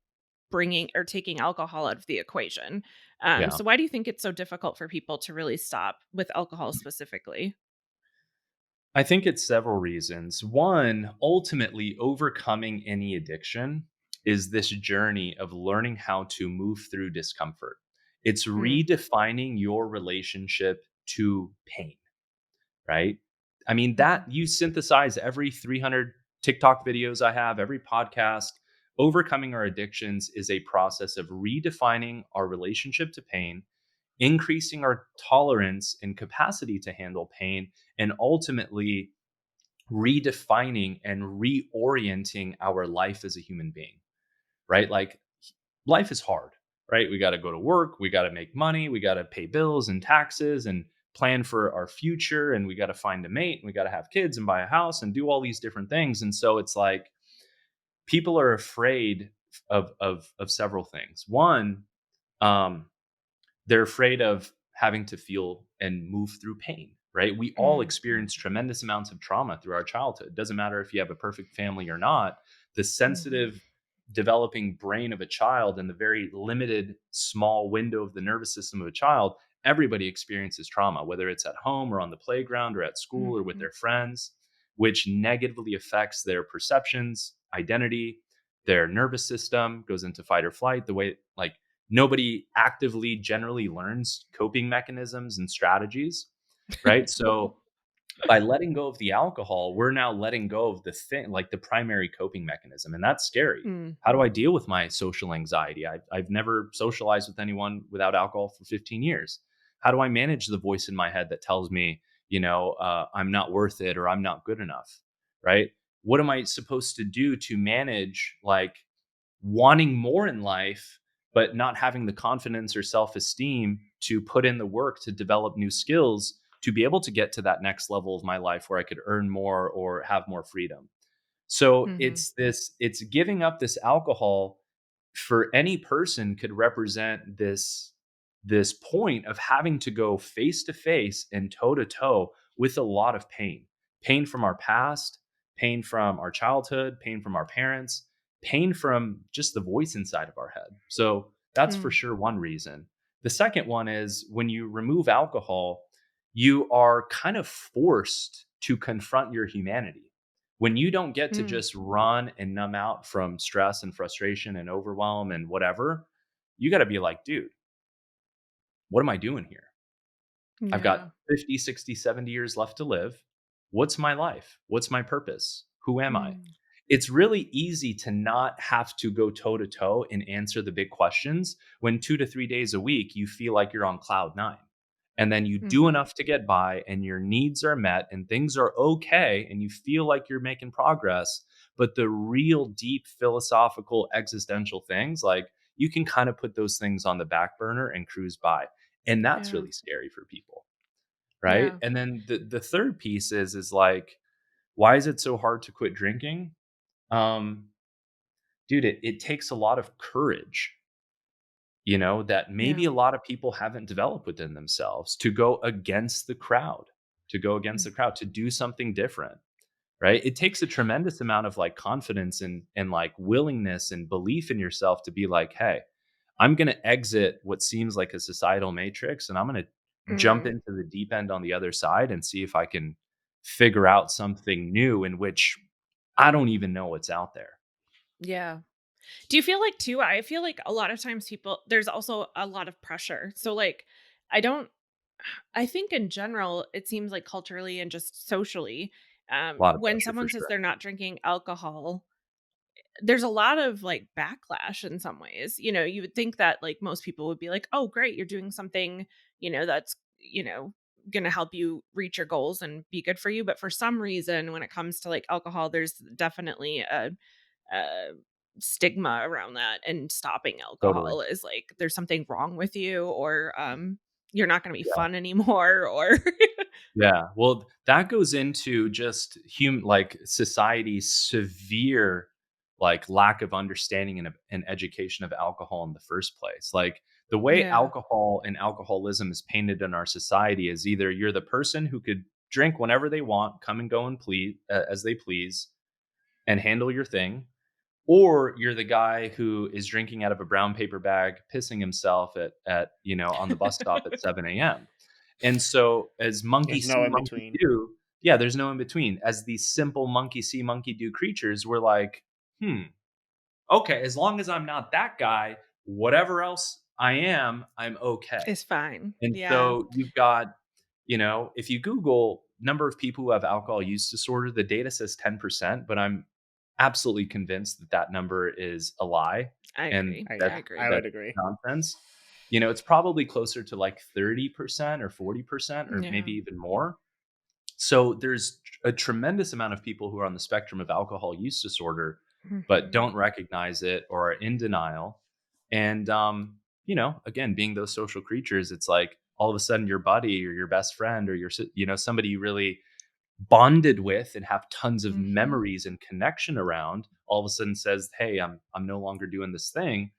bringing or taking alcohol out of the equation. Yeah. So why do you think it's so difficult for people to really stop with alcohol specifically? I think it's several reasons. One, ultimately, overcoming any addiction is this journey of learning how to move through discomfort. It's Mm, redefining your relationship to pain, right? I mean, mhm, that you synthesize every 300 TikTok videos I have, every podcast. Overcoming our addictions is a process of redefining our relationship to pain, increasing our tolerance and capacity to handle pain, and ultimately redefining and reorienting our life as a human being, right? Like life is hard, right? We got to go to work, we got to make money, we got to pay bills and taxes and plan for our future, and we got to find a mate, and we got to have kids and buy a house and do all these different things. And so it's like people are afraid of several things. One, um, they're afraid of having to feel and move through pain, right? We all mm, experience tremendous amounts of trauma through our childhood. It doesn't matter if you have a perfect family or not. The mhm, sensitive, developing brain of a child and the very limited, small window of the nervous system of a child everybody experiences trauma, whether it's at home or on the playground or at school or with Mhm. their friends, which negatively affects their perceptions, identity, their nervous system goes into fight or flight. The way, like, nobody actively generally learns coping mechanisms and strategies, right? So by letting go of the alcohol, we're now letting go of the thing, like the primary coping mechanism. And that's scary. Mm. How do I deal with my social anxiety? I've never socialized with anyone without alcohol for 15 years. How do I manage the voice in my head that tells me, I'm not worth it or I'm not good enough? Right? What am I supposed to do to manage, like, wanting more in life, but not having the confidence or self esteem to put in the work to develop new skills to be able to get to that next level of my life where I could earn more or have more freedom? So Mhm. it's giving up this alcohol for any person could represent this point of having to go face to face and toe to toe with a lot of pain. Pain from our past, pain from our childhood, pain from our parents, pain from just the voice inside of our head. So that's for Mm. sure one reason. The second one is when you remove alcohol, you are kind of forced to confront your humanity. When you don't get to Mm. just run and numb out from stress and frustration and overwhelm and whatever, you got to be like, dude, what am I doing here? I've got Yeah. 50, 60, 70 years left to live. What's my life? What's my purpose? Who am I? Mm. It's really easy to not have to go toe to toe and answer the big questions when 2 to 3 days a week you feel like you're on cloud nine. And then you do Mhm. enough to get by and your needs are met and things are okay and you feel like you're making progress. But the real deep philosophical existential things, like, you can kind of put those things on the back burner and cruise by. And that's Yeah. really scary for people. Right. Yeah. And then the third piece is like, why is it so hard to quit drinking? Um, Dude, it takes a lot of courage, that maybe Yeah. a lot of people haven't developed within themselves to go against the crowd, Mm. to do something different. Right. It takes a tremendous amount of, like, confidence and like willingness and belief in yourself to be like, hey, I'm going to exit what seems like a societal matrix and I'm going to jump Mm. into the deep end on the other side and see if I can figure out something new in which I don't even know what's out there. Yeah. Do you feel like too, I feel like a lot of times there's also a lot of pressure. So like I don't I think in general it seems like culturally and just socially, A lot of when pressure for someone says sure. they're not drinking alcohol, there's a lot of like backlash in some ways. You would think that like most people would be like, "Oh, great, you're doing something, that's, going to help you reach your goals and be good for you." But for some reason when it comes to like alcohol, there's definitely a stigma around that, and stopping Totally. alcohol is like there's something wrong with you, or you're not going to be Yeah. fun anymore, or Yeah. Well, that goes into just like society's severe, like, lack of understanding and education of alcohol in the first place. Like, the way yeah. alcohol and alcoholism is painted in our society is either you're the person who could drink whenever they want, come and go and please as they please, and handle your thing, or you're the guy who is drinking out of a brown paper bag, pissing himself on the bus stop at 7 a.m. And so, as monkey There's see, no in monkey between. do, yeah, there's no in between. As these simple monkey see, monkey do creatures, we're like, okay, as long as I'm not that guy, whatever else I am, I'm okay. It's fine. And Yeah. so you've got, if you Google number of people who have alcohol use disorder, the data says 10%, but I'm absolutely convinced that that number is a lie I and agree. I I agree. would that's agree. nonsense. It's probably closer to like 30% or 40% or Yeah. maybe even more. So there's a tremendous amount of people who are on the spectrum of alcohol use disorder, but Mhm. don't recognize it or are in denial. And, again, being those social creatures, it's like all of a sudden your buddy or your best friend or somebody you really bonded with and have tons of Mhm. memories and connection around all of a sudden says, hey, I'm no longer doing this thing.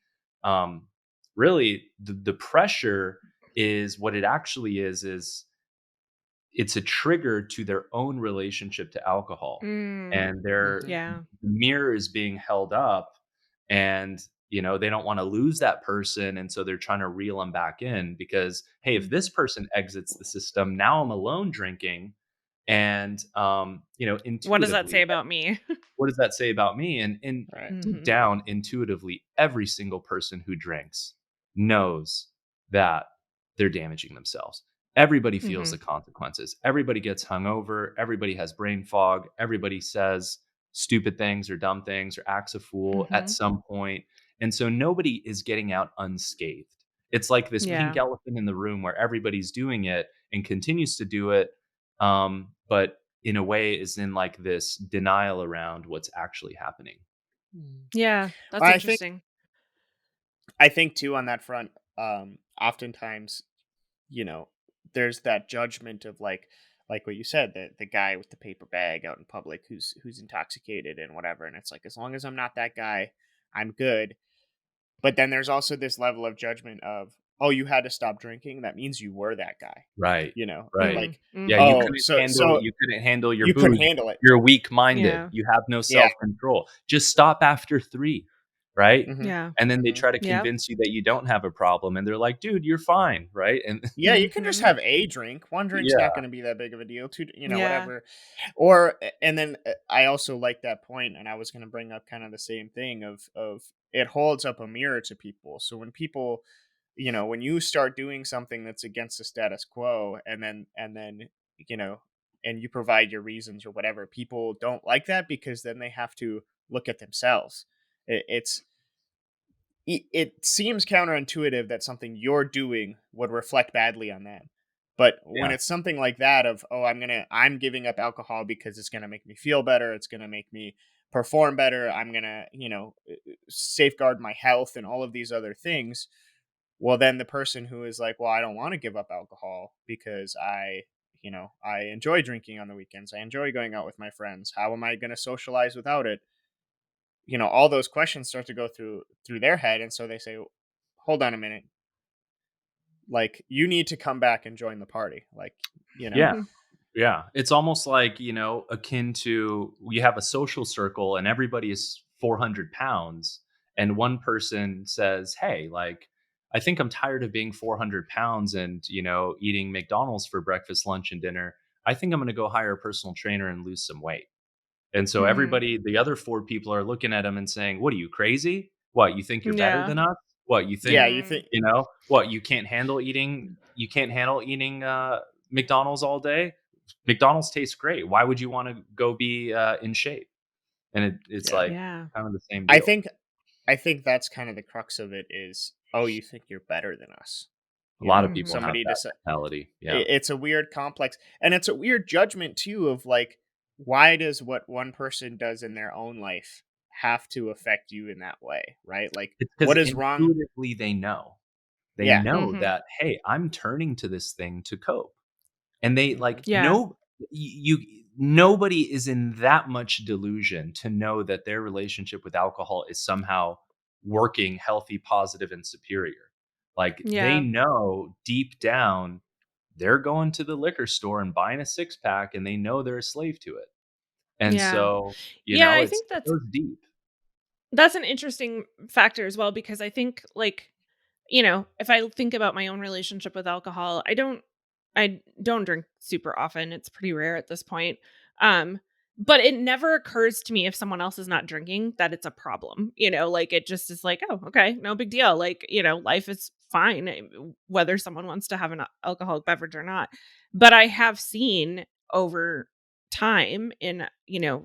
um Really, the pressure is what it actually is it's a trigger to their own relationship to alcohol, Mm. and their Mhm. Yeah. mirror is being held up, and they don't want to lose that person. And so they're trying to reel them back in because, hey, if this Mhm. person exits the system, now I'm alone drinking. And, What does that say intuitively, about me? what does that say about me? And Right. deep Mhm. down, intuitively, every single person who drinks knows that they're damaging themselves. Everybody feels the Mhm. consequences. Everybody gets hungover. Everybody has brain fog. Everybody says stupid things or dumb things or acts a fool at Mhm. some point. And so nobody is getting out unscathed. It's like this pink Yeah. elephant in the room where everybody's doing it and continues to do it. But in a way is in like this denial around what's actually happening. Mm. Yeah, that's I think interesting. I think too on that front, oftentimes, you know, there's that judgment of like what you said, the guy with the paper bag out in public who's intoxicated and whatever, and it's like as long as I'm not that guy, I'm good. But then there's also this level of judgment of, oh, you had to stop drinking. That means you were that guy, Right. Right. Mm. Yeah, Mhm. you couldn't handle your you couldn't booze. handle it. You're weak-minded. Yeah. You have no Yeah. self-control. Just stop after 3, right? Hmm. Yeah. And then they Hmm. try to Yep. convince you that you don't have a problem, and they're like, "Dude, you're fine," right? And Yeah, you can just Mhm. have a drink. One drink's not yeah, going to be that big of a deal. Two, Yeah. whatever. Or and then I also like that point, and I was going to bring up kind of the same thing of it holds up a mirror to people. So when people, when you start doing something that's against the status quo, and then you know, and you provide your reasons or whatever, people don't like that because then they have to look at themselves. It's it seems counterintuitive that something you're doing would reflect badly on them. But when yeah, it's something like that of, oh, I'm giving up alcohol because it's gonna make me feel better, it's gonna make me perform better, I'm gonna, safeguard my health and all of these other things. Well, then the person who is like, well, I don't want to give up alcohol because I enjoy drinking on the weekends. I enjoy going out with my friends. How am I gonna socialize without it? All those questions start to go through their head, and so they say, hold on a minute, like you need to come back and join the party, like you know yeah. Yeah, it's almost like, akin to you have a social circle and everybody is 400 pounds, and one person says, "Hey, like, I think I'm tired of being 400 pounds and, eating McDonald's for breakfast, lunch, and dinner. I think I'm going to go hire a personal trainer and lose some weight." And so Mhm. the other 4 people are looking at him and saying, "What are you crazy? What, you think you're better Yeah. than us? What, you yeah, think, you think Mm. what, you can't handle eating McDonald's all day? McDonald's tastes great. Why would you want to go be in shape?" And it's yeah, like Yeah. kind of the same i deal. think I think that's kind of the crux of it is, oh, you think you're better than us. A lot of people Mhm. have Somebody that decide. mentality. Yeah. It's a weird complex, and it's a weird judgment too of like, why does what one person does in their own life have to affect you in that way, right? Like It's because what is wrong? intuitively they know. They Yeah. know Mhm. that, hey, I'm turning to this thing to cope. And they Hmm. like Yeah. no you nobody is in that much delusion to know that their relationship with alcohol is somehow working healthy, positive, and superior. Like they Yeah. know deep down they're going to the liquor store and buying a six pack and they know they're a slave to it. And Yeah. so, Yeah, I it think that's goes deep. that's an interesting factor as well because I think like, if I think about my own relationship with alcohol, I don't drink super often. It's pretty rare at this point. Um but it never occurs to me if someone else is not drinking that it's a problem. Like it just is like, oh, okay, no big deal. Like, life is fine whether someone wants to have an alcoholic beverage or not. But I have seen over time in,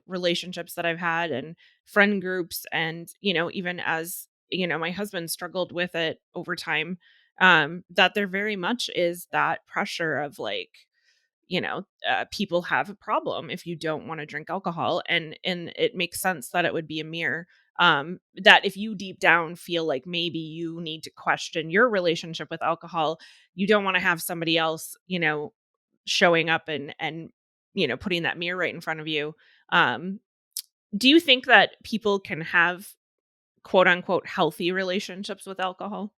relationships that I've had and friend groups and, even as, my husband struggled with it over time, that there very much is that pressure of like, people have a problem if you don't want to drink alcohol, and it makes sense that it would be a mirror, that if you deep down feel like maybe you need to question your relationship with alcohol, you don't want to have somebody else, showing up and putting that mirror right in front of you. um do you think that people can have quote unquote healthy relationships with alcohol?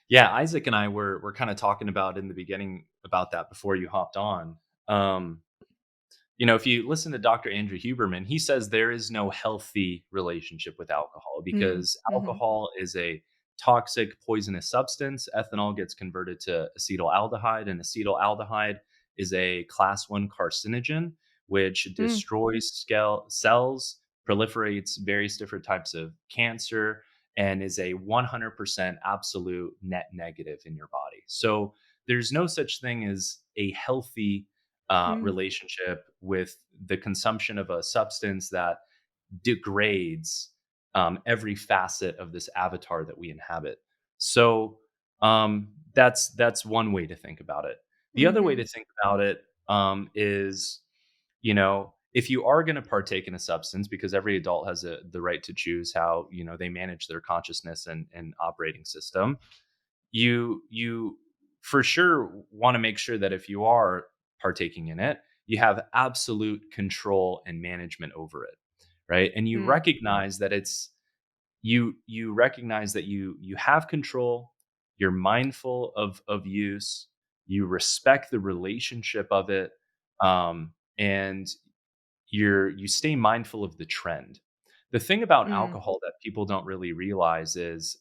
Yeah, Isaac and I were kind of talking about in the beginning about that before you hopped on. Um if you listen to Dr. Andrew Huberman, he says there is no healthy relationship with alcohol Mm. because Mhm. alcohol is a toxic, poisonous substance. Ethanol gets converted to acetaldehyde, and acetaldehyde is a class one carcinogen, which Mm. destroys cells, proliferates various different types of cancer, and is a 100% absolute net negative in your body. So there's no such thing as a healthy Mm. relationship with the consumption of a substance that degrades every facet of this avatar that we inhabit. So that's one way to think about it. The other way Mhm. to think about it is, if you are going to partake in a substance, because every adult has the right to choose how they manage their consciousness and operating system, you for sure want to make sure that if you are partaking in it, you have absolute control and management over it, right? And you Mm. recognize that you recognize that you have control, you're mindful of use, you respect the relationship of it, and you stay mindful of the trend. The thing about Mm. alcohol that people don't really realize is,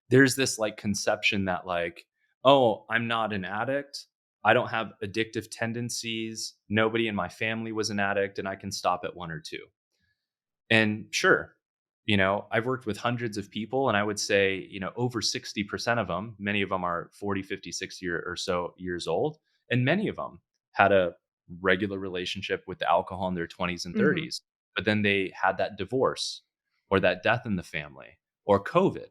there's this like conception that like, oh, I'm not an addict, I don't have addictive tendencies, nobody in my family was an addict, and I can stop at one or two. And sure, I've worked with hundreds of people, and I would say, over 60% of them, many of them are 40, 50, 60 or so years old, and many of them had a regular relationship with the alcohol in their 20s and Mhm. 30s, but then they had that divorce or that death in the family or COVID.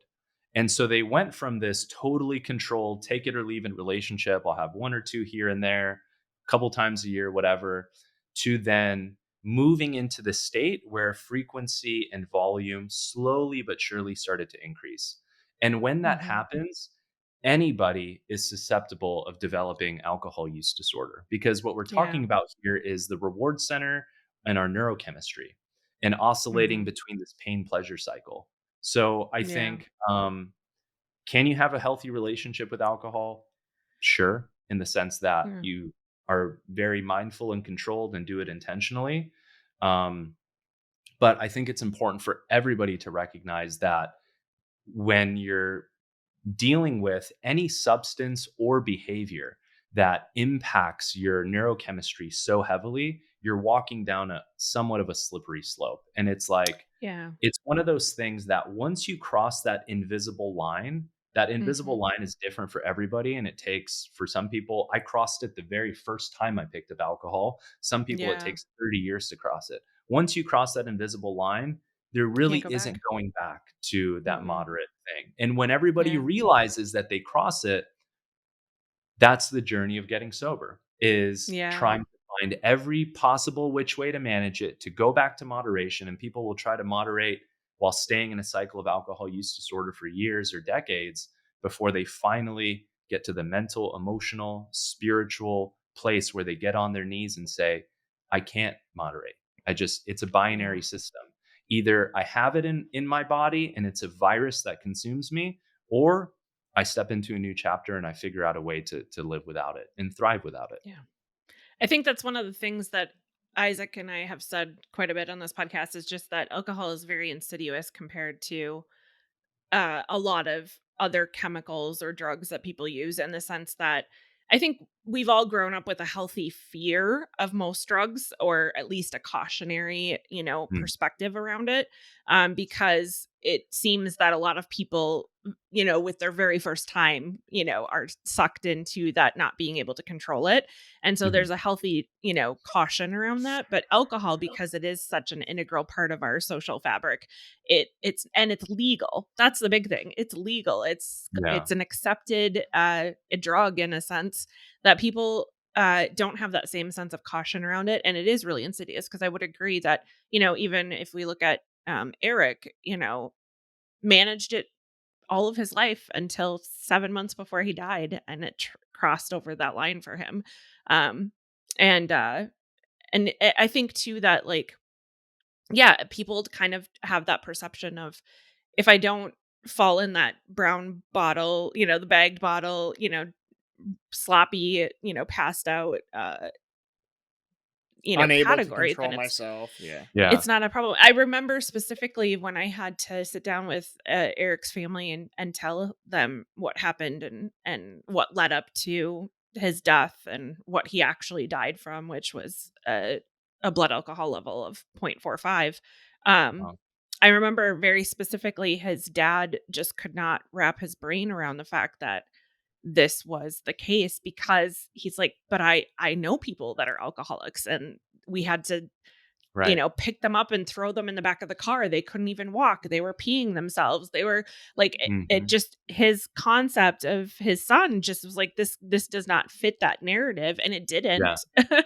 And so they went from this totally controlled, take it or leave it relationship. I'll have one or two here and there, a couple times a year, whatever, to then moving into the state where frequency and volume slowly but surely started to increase. And when that Mhm. happens, anybody is susceptible of developing alcohol use disorder, because what we're Yeah. talking about here is the reward center and our neurochemistry and oscillating Mhm. between this pain pleasure cycle. So I Yeah. think, can you have a healthy relationship with alcohol? Sure, in the sense that Yeah. you are very mindful and controlled and do it intentionally. Um, but I think it's important for everybody to recognize that when you're dealing with any substance or behavior that impacts your neurochemistry so heavily, you're walking down a somewhat of a slippery slope. And Yeah. it's one of those things that once you cross that invisible Mhm. line is different for everybody. And it takes, for some people, I crossed it the very first time I picked up alcohol. Some people, it Yeah. takes 30 years to cross it. Once you cross that invisible line, there really Can't go isn't back. going back to that Mm-mm. moderate thing. And when everybody Yeah. realizes that they cross it, that's the journey of getting sober, is Yeah. trying to find every possible which way to manage it, to go back to moderation. And people will try to moderate while staying in a cycle of alcohol use disorder for years or decades before they finally get to the mental, emotional, spiritual place where they get on their knees and say, I can't moderate. It's a Yeah. binary system. Either I have it in my body and it's a virus that consumes me, or I step into a new chapter and I figure out a way to live without it and thrive without it. Yeah. I think that's one of the things that Isaac and I have said quite a bit on this podcast is just that alcohol is very insidious compared to a lot of other chemicals or drugs that people use, in the sense that I think we've all grown up with a healthy fear of most drugs, or at least a cautionary, Mm, perspective around it, because it seems that a lot of people, with their very first time, are sucked into that not being able to control it. And so mhm. there's a healthy, caution around that. But alcohol, because it is such an integral part of our social fabric, it's legal. That's the big thing. It's legal. Yeah. It's an accepted a drug, in a sense, that people don't have that same sense of caution around it, and it is really insidious. Because I would agree that, even if we look at Eric, managed it all of his life until 7 months before he died, and it crossed over that line for him. um and I think too that, like, yeah, people kind of have that perception of, if I don't fall in that brown bottle, the bagged bottle, sloppy, passed out, Unable to category, control then it's myself. Yeah. Yeah. it's not a problem. I remember specifically when I had to sit down with, Eric's family and tell them what happened and what led up to his death and what he actually died from, which was a blood alcohol level of 0.45. Um, uh, I remember very specifically his dad just could not wrap his brain around the fact that this was the case because he's like, "But I know people that are alcoholics, and we had to right. pick them up and throw them in the back of the car. They couldn't even walk. They were peeing themselves. They were like it Hmm. just his concept of his son just was like this does not fit that narrative and it Yeah. didn't.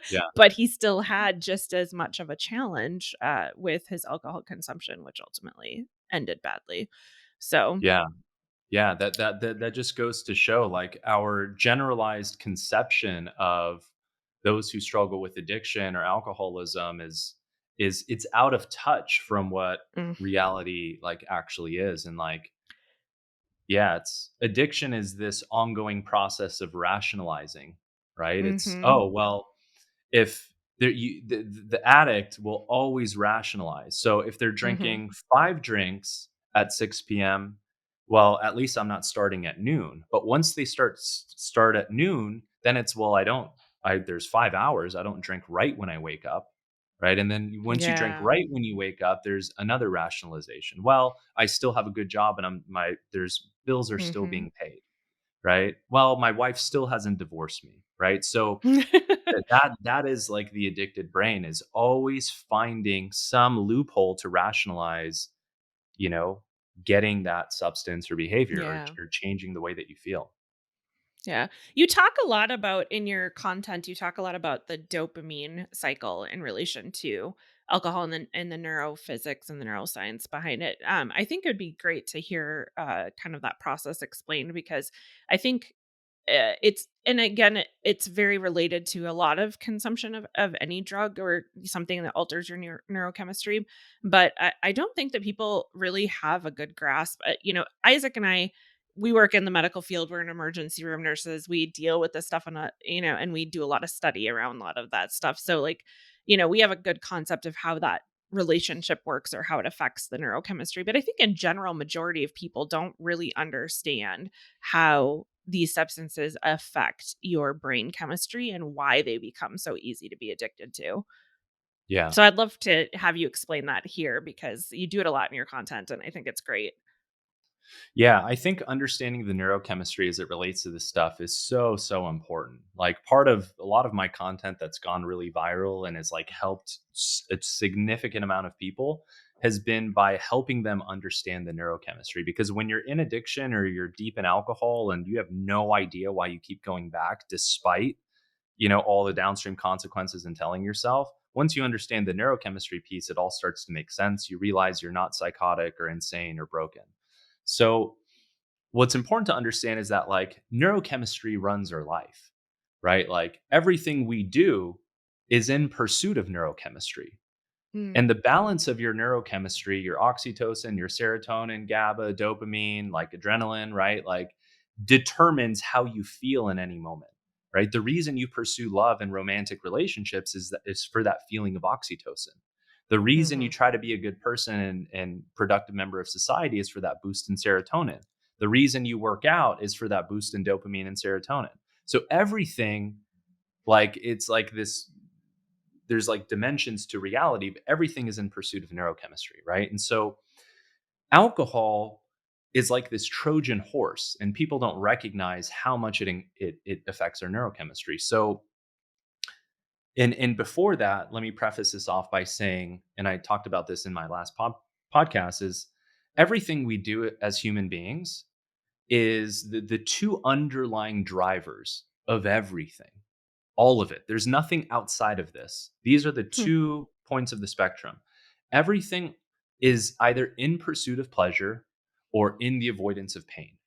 Yeah. But he still had just as much of a challenge with his alcohol consumption which ultimately ended badly. So, Yeah. Yeah, that just goes to show like our generalized conception of those who struggle with addiction or alcoholism is it's out of touch from what mm, reality like actually is. And like, yeah, it's addiction is this ongoing process of rationalizing, right? It's, mhm. oh, well, if the addict will always rationalize. So if they're Mhm. drinking 5 drinks at 6 p.m., well, at least I'm not starting at noon. But once they start at noon, then it's, well, I there's 5 hours. I don't drink right when I wake up. Right. And then once you drink Yeah. right when you wake up, there's another rationalization. Well, I still have a good job and there's bills are still Mhm. being paid. Right. Well, my wife still hasn't divorced me. Right. So that is like the addicted brain is always finding some loophole to rationalize, you know, getting that substance or behavior Yeah. or changing the way that you feel. Yeah. You talk a lot about in your content, you talk a lot about the dopamine cycle in relation to alcohol and the neurophysics and the neuroscience behind it. I think it would be great to hear kind of that process explained because I think it's and again it's very related to a lot of consumption of any drug or something that alters your neurochemistry, but I don't think that people really have a good grasp. Isaac and I, we work in the medical field. We're in emergency room nurses. We deal with this stuff on a and we do a lot of study around a lot of that stuff. So like, we have a good concept of how that relationship works or how it affects the neurochemistry. But I think in general, majority of people don't really understand how these substances affect your brain chemistry and why they become so easy to be addicted to. Yeah. So I'd love to have you explain that here because you do it a lot in your content and I think it's great. Yeah, I think understanding the neurochemistry as it relates to this stuff is so, so important. Like part of a lot of my content that's gone really viral and has like helped a significant amount of people has been by helping them understand the neurochemistry. Because when you're in addiction or you're deep in alcohol and you have no idea why you keep going back, despite, all the downstream consequences and telling yourself, once you understand the neurochemistry piece, it all starts to make sense. You realize you're not psychotic or insane or broken. So, what's important to understand is that like neurochemistry runs our life, right? Like everything we do is in pursuit of neurochemistry. Mm, And the balance of your neurochemistry, your oxytocin, your serotonin, GABA, dopamine, like adrenaline, right? Like determines how you feel in any moment, right? The reason you pursue love and romantic relationships is for that feeling of oxytocin. The reason you mhm. try to be a good person and productive member of society is for that boost in serotonin. The reason you work out is for that boost in dopamine and serotonin. So everything, like it's like this, there's like dimensions to reality, but everything is in pursuit of neurochemistry, right? And so alcohol is like this Trojan horse, and people don't recognize how much it affects our neurochemistry. So, and before that, let me preface this off by saying, and I talked about this in my last podcast, is everything we do as human beings is the two underlying drivers of everything, all of it. There's nothing outside of this. These are the Hmm, 2 points of the spectrum. Everything is either in pursuit of pleasure or in the avoidance of pain.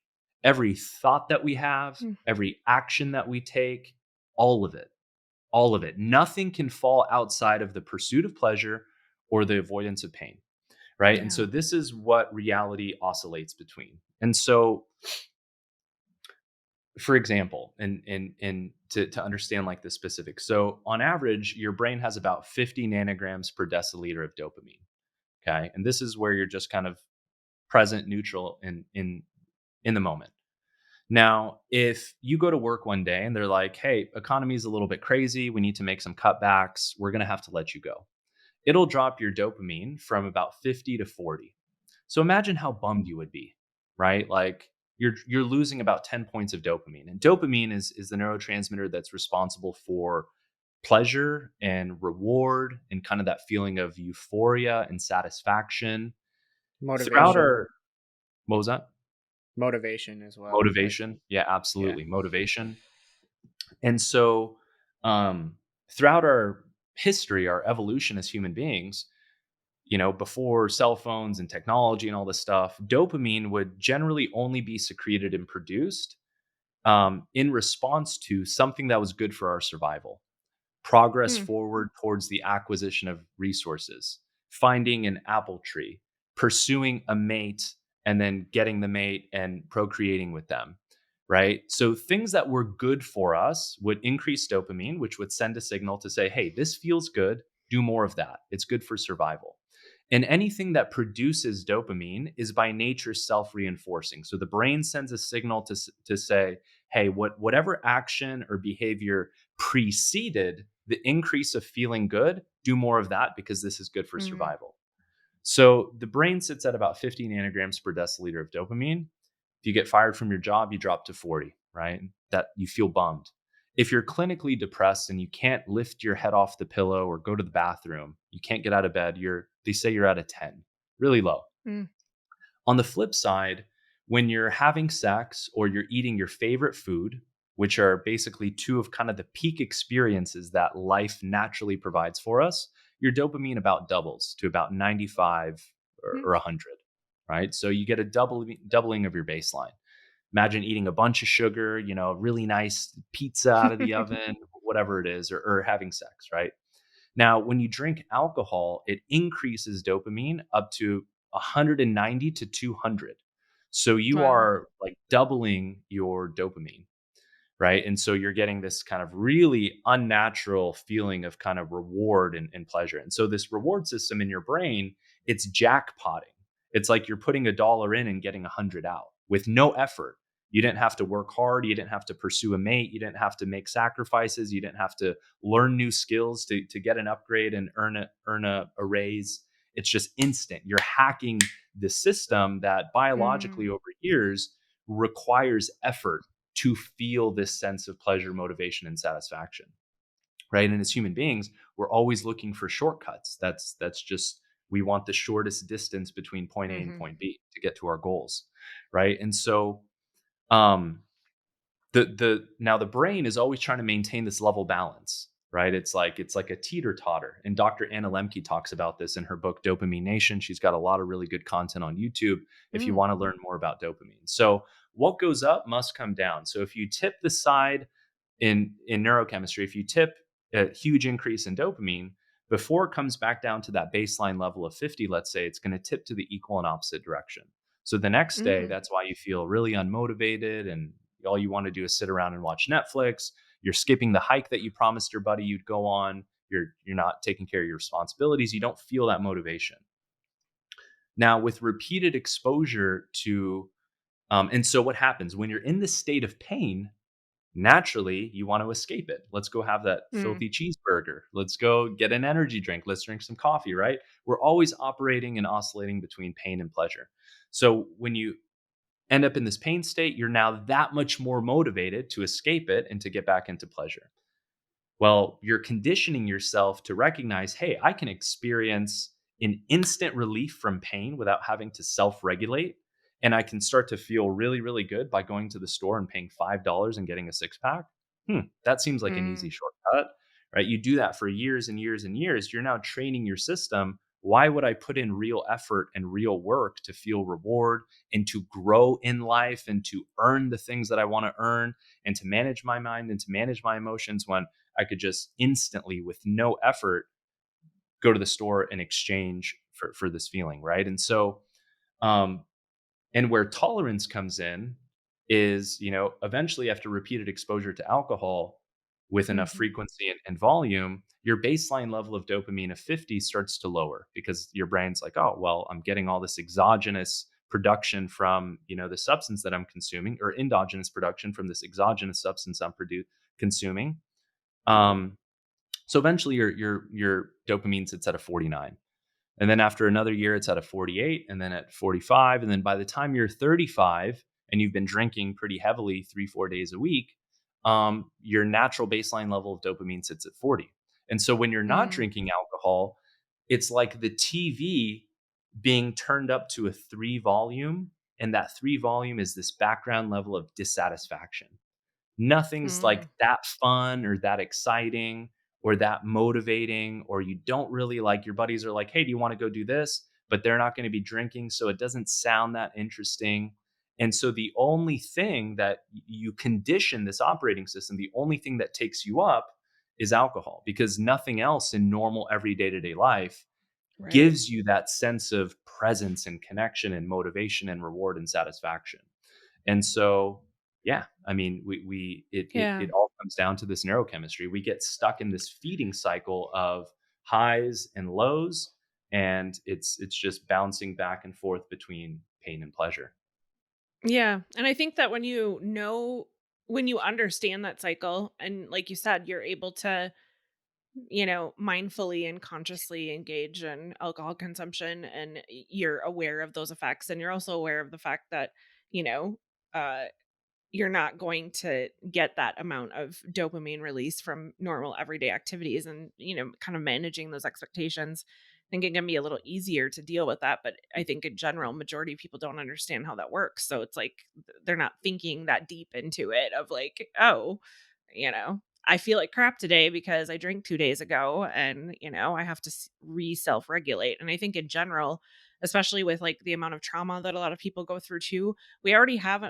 Every thought that we have, hmm. every action that we take, all of it, all of it. Nothing can fall outside of the pursuit of pleasure or the avoidance of pain, right? And so Yeah. this is what reality oscillates between. And so for example, and to understand like the specifics. So on average, your brain has about 50 nanograms per deciliter of dopamine. Okay. And this is where you're just kind of present, neutral in the moment. Now, if you go to work one day and they're like, hey, economy is a little bit crazy, we need to make some cutbacks, we're gonna have to let you go. It'll drop your dopamine from about 50 to 40. So imagine how bummed you would be, right? Like you're losing about 10 points of dopamine. And dopamine is the neurotransmitter that's responsible for pleasure and reward and kind of that feeling of euphoria and satisfaction. Throughout Motivation. our what was that? Motivation as well. Like, Motivation. Yeah, yeah. absolutely. Motivation. And so throughout our history, our evolution as human beings, before cell phones and technology and all this stuff, dopamine would generally only be secreted and produced in response to something that was good for our survival. Progress Mm, forward towards the acquisition of resources, finding an apple tree, pursuing a mate, and then getting the mate and procreating with them. Right. So things that were good for us would increase dopamine, which would send a signal to say, hey, this feels good. Do more of that. It's good for survival. And anything that produces dopamine is by nature self reinforcing. So the brain sends a signal to say, hey, whatever action or behavior preceded the increase of feeling good, do more of that because this is good for mm, survival. So the brain sits at about 50 nanograms per deciliter of dopamine. If you get fired from your job, you drop to 40, right? That you feel bummed. If you're clinically depressed and you can't lift your head off the pillow or go to the bathroom, you can't get out of bed, they say you're at a 10, really low. mm, On the flip side, when you're having sex or you're eating your favorite food, which are basically two of kind of the peak experiences that life naturally provides for us, your dopamine about doubles to about 95 mm. or 100, right? So you get a doubling of your baseline. Imagine eating a bunch of sugar, really nice pizza out of the oven, whatever it is, or having sex, right? Now, when you drink alcohol, it increases dopamine up to 190 to 200. So you Wow. are like doubling your dopamine, right? And so you're getting this kind of really unnatural feeling of kind of reward and pleasure. And so this reward system in your brain, it's jackpotting. It's like you're putting $1 in and getting 100 out with no effort. You didn't have to work hard. You didn't have to pursue a mate. You didn't have to make sacrifices. You didn't have to learn new skills to get an upgrade and earn a raise. It's just instant. You're hacking the system that biologically Mm, over years requires effort to feel this sense of pleasure, motivation, and satisfaction. Right. And as human beings, we're always looking for shortcuts. That's just we want the shortest distance between point A and mhm, point B to get to our goals. Right. And so um the now the brain is always trying to maintain this level balance, right? It's like a teeter totter, and Dr. Anna Lemke talks about this in her book Dopamine Nation. She's got a lot of really good content on YouTube if you mm, want to learn more about dopamine. So what goes up must come down. So if you tip the side in neurochemistry, if you tip a huge increase in dopamine before it comes back down to that baseline level of 50, let's say, it's going to tip to the equal and opposite direction. So the next day, mm, that's why you feel really unmotivated and all you want to do is sit around and watch Netflix. You're skipping the hike that you promised your buddy you'd go on. You're not taking care of your responsibilities. You don't feel that motivation. Now, with repeated exposure to, and so what happens when you're in this state of pain? Naturally, you want to escape it. Let's go have that mm, filthy cheeseburger. Let's go get an energy drink. Let's drink some coffee, right? We're always operating and oscillating between pain and pleasure. So when you end up in this pain state, you're now that much more motivated to escape it and to get back into pleasure. Well, you're conditioning yourself to recognize, hey, I can experience an instant relief from pain without having to self regulate. And I can start to feel really, really good by going to the store and paying $5 and getting a six pack. That seems like an easy mm, shortcut, right? You do that for years and years and years. You're now training your system. Why would I put in real effort and real work to feel reward and to grow in life and to earn the things that I want to earn and to manage my mind and to manage my emotions when I could just instantly, with no effort, go to the store and exchange for this feeling, right? And so, um, and where tolerance comes in is, eventually after repeated exposure to alcohol with enough Mhm. frequency and volume, your baseline level of dopamine of 50 starts to lower because your brain's like, oh, well, I'm getting all this exogenous production from, the substance that I'm consuming, or endogenous production from this exogenous substance I'm consuming. Um, so eventually your dopamine sits at a 49. And then after another year, it's at a 48, and then at 45. And then by the time you're 35 and you've been drinking pretty heavily 3, 4 days a week, your natural baseline level of dopamine sits at 40. And so when you're not Mm. drinking alcohol, it's like the TV being turned up to a 3 volume. And that 3 volume is this background level of dissatisfaction. Nothing's like Mm. that fun or that exciting or that motivating, or you don't really like, your buddies are like, "Hey, do you want to go do this?" But they're not going to be drinking, so it doesn't sound that interesting. And so the only thing that you condition this operating system, the only thing that takes you up is alcohol, because nothing else in normal everyday to day life Right. gives you that sense of presence and connection and motivation and reward and satisfaction. And so, yeah, I mean, it Yeah. all comes down to this neurochemistry. We get stuck in this feeding cycle of highs and lows, and it's just bouncing back and forth between pain and pleasure. Yeah, and I think that when you understand that cycle and like you said, you're able to, mindfully and consciously engage in alcohol consumption and you're aware of those effects and you're also aware of the fact that, you know, uh you're not going to get that amount of dopamine release from normal everyday activities and kind of managing those expectations. I think it can be a little easier to deal with that, but I think in general majority of people don't understand how that works, so it's like they're not thinking that deep into it of like, oh, I feel like crap today because I drank 2 days ago and I have to self regulate. And I think in general, especially with like the amount of trauma that a lot of people go through too, we already have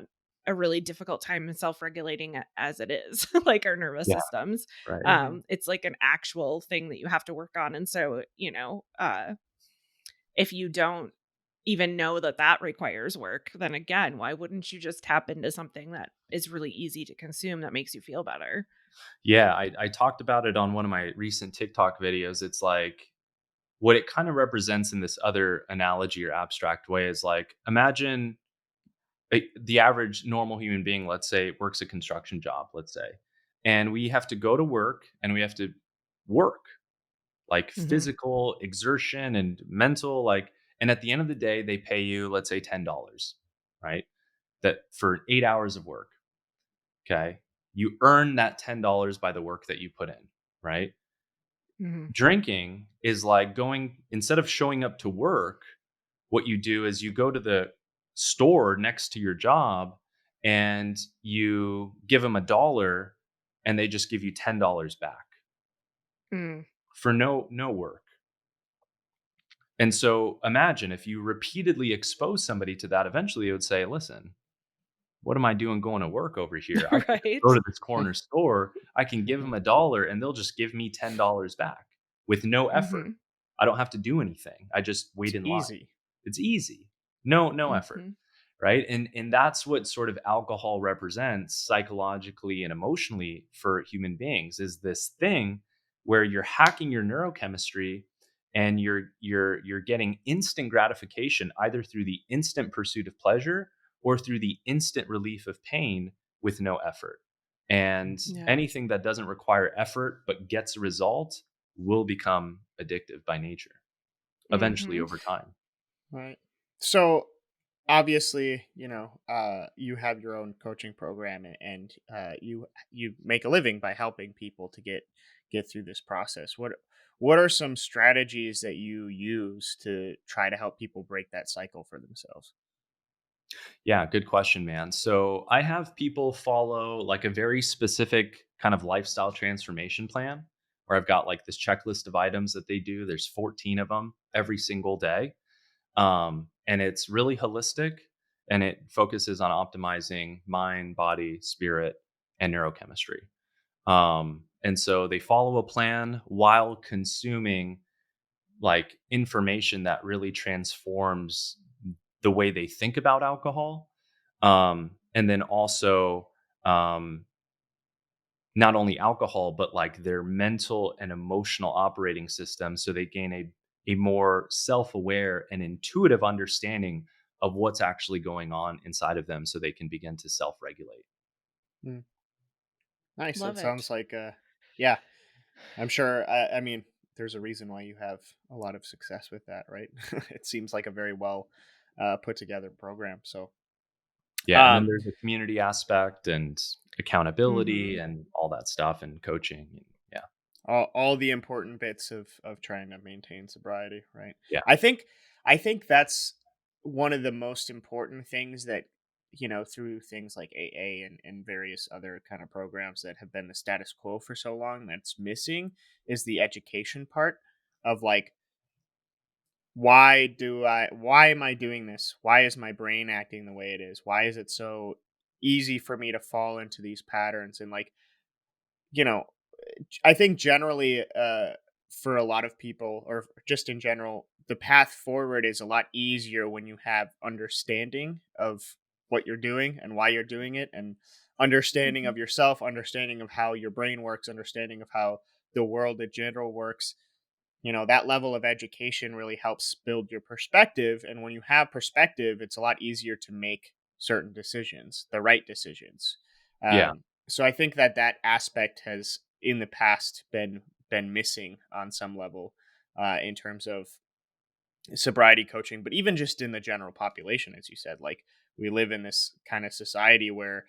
a really difficult time in self-regulating as it is, like our nervous Yeah, systems. right. Mhm. It's like an actual thing that you have to work on. And so, if you don't even know that that requires work, then again, why wouldn't you just tap into something that is really easy to consume that makes you feel better? Yeah, I talked about it on one of my recent TikTok videos. It's like what it kind of represents in this other analogy or abstract way is like, imagine the average normal human being, let's say, works a construction job, let's say, and we have to go to work and we have to work, like Hmm. physical exertion and mental, like, and at the end of the day, they pay you, let's say, $10, right? That for 8 hours of work. Okay. You earn that $10 by the work that you put in, right? Hmm. Drinking is like going, instead of showing up to work, what you do is you go to the store next to your job and you give them $1 and they just give you $10 back Mm. for no work. And so imagine if you repeatedly expose somebody to that, eventually it would say, listen, what am I doing going to work over here? I can just go Right. to this corner store, I can give them $1 and they'll just give me $10 back with no effort. Hmm. I don't have to do anything. I just It's wait in line. easy. It's easy. No effort. Hmm. Right? And that's what sort of alcohol represents psychologically and emotionally for human beings, is this thing where you're hacking your neurochemistry and you're getting instant gratification either through the instant pursuit of pleasure or through the instant relief of pain with no effort. And Yeah. anything that doesn't require effort but gets a result will become addictive by nature eventually Hmm. over time. Right. So obviously, you have your own coaching program and you make a living by helping people to get through this process. What are some strategies that you use to try to help people break that cycle for themselves? Yeah, good question, man. So I have people follow like a very specific kind of lifestyle transformation plan where I've got like this checklist of items that they do. There's 14 of them every single day. And it's really holistic and it focuses on optimizing mind, body, spirit, and neurochemistry. And so they follow a plan while consuming like information that really transforms the way they think about alcohol. and then also um, not only alcohol, but like their mental and emotional operating system. So they gain a more self aware and intuitive understanding of what's actually going on inside of them so they can begin to self regulate. Mm, nice. That Love sounds it. like yeah. I'm sure. I mean, there's a reason why you have a lot of success with that, right? It seems like a very well put together program. So, Yeah. And then um, there's a community aspect and accountability Mhm. and all that stuff and coaching. And yeah. all the important bits of trying to maintain sobriety, right? Yeah. I think that's one of the most important things that, through things like AA and various other kind of programs that have been the status quo for so long, that's missing is the education part of like, why am I doing this? Why is my brain acting the way it is? Why is it so easy for me to fall into these patterns? And like, you know I think generally, for a lot of people, or just in general, the path forward is a lot easier when you have understanding of what you're doing and why you're doing it, and understanding Mhm. of yourself, understanding of how your brain works, understanding of how the world in general works. That level of education really helps build your perspective. And when you have perspective, it's a lot easier to make certain decisions, the right decisions. Yeah. So I think that that aspect has in the past been missing on some level, in terms of sobriety coaching, but even just in the general population. As you said, like, we live in this kind of society where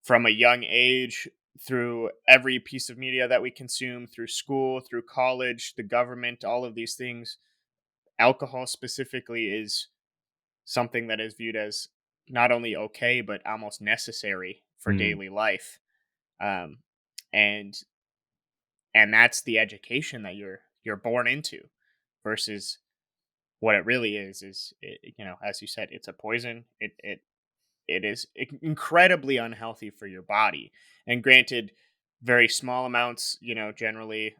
from a young age, through every piece of media that we consume, through school, through college, the government, all of these things, alcohol specifically is something that is viewed as not only okay but almost necessary for Mm. daily life. um, and and that's the education that you're born into, versus what it really is it, as you said, it's a poison. It is incredibly unhealthy for your body. And granted, very small amounts, generally,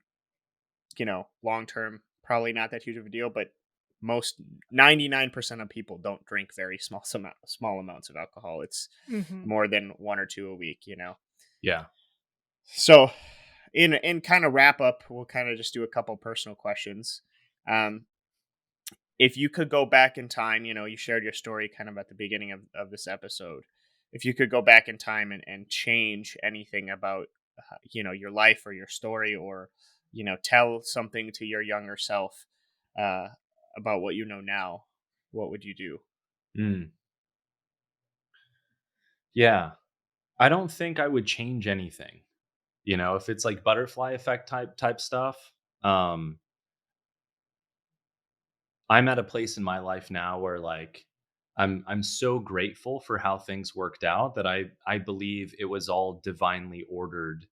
long term, probably not that huge of a deal, but most 99% of people don't drink very small amounts of alcohol. It's Mhm. more than one or two a week. Yeah. So, in kind of wrap up, we'll kind of just do a couple personal questions. Um, if you could go back in time, you shared your story kind of at the beginning of this episode. If you could go back in time and change anything about, your life or your story, or, tell something to your younger self, uh, about what you know now, what would you do? Mm. Yeah. I don't think I would change anything. If it's like butterfly effect type stuff, um, I'm at a place in my life now where like I'm so grateful for how things worked out that I believe it was all divinely ordered, Mhm.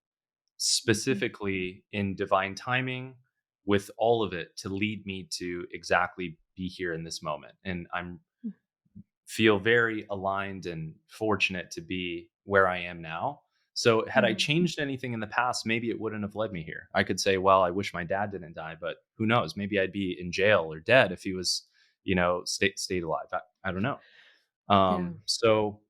specifically in divine timing, with all of it to lead me to exactly be here in this moment. And I'm feel very aligned and fortunate to be where I am now. So, had I Mhm. changed anything in the past, maybe it wouldn't have led me here. I could say, well, I wish my dad didn't die, but who knows? Maybe I'd be in jail or dead if he was, stayed alive. I don't know. Yeah. So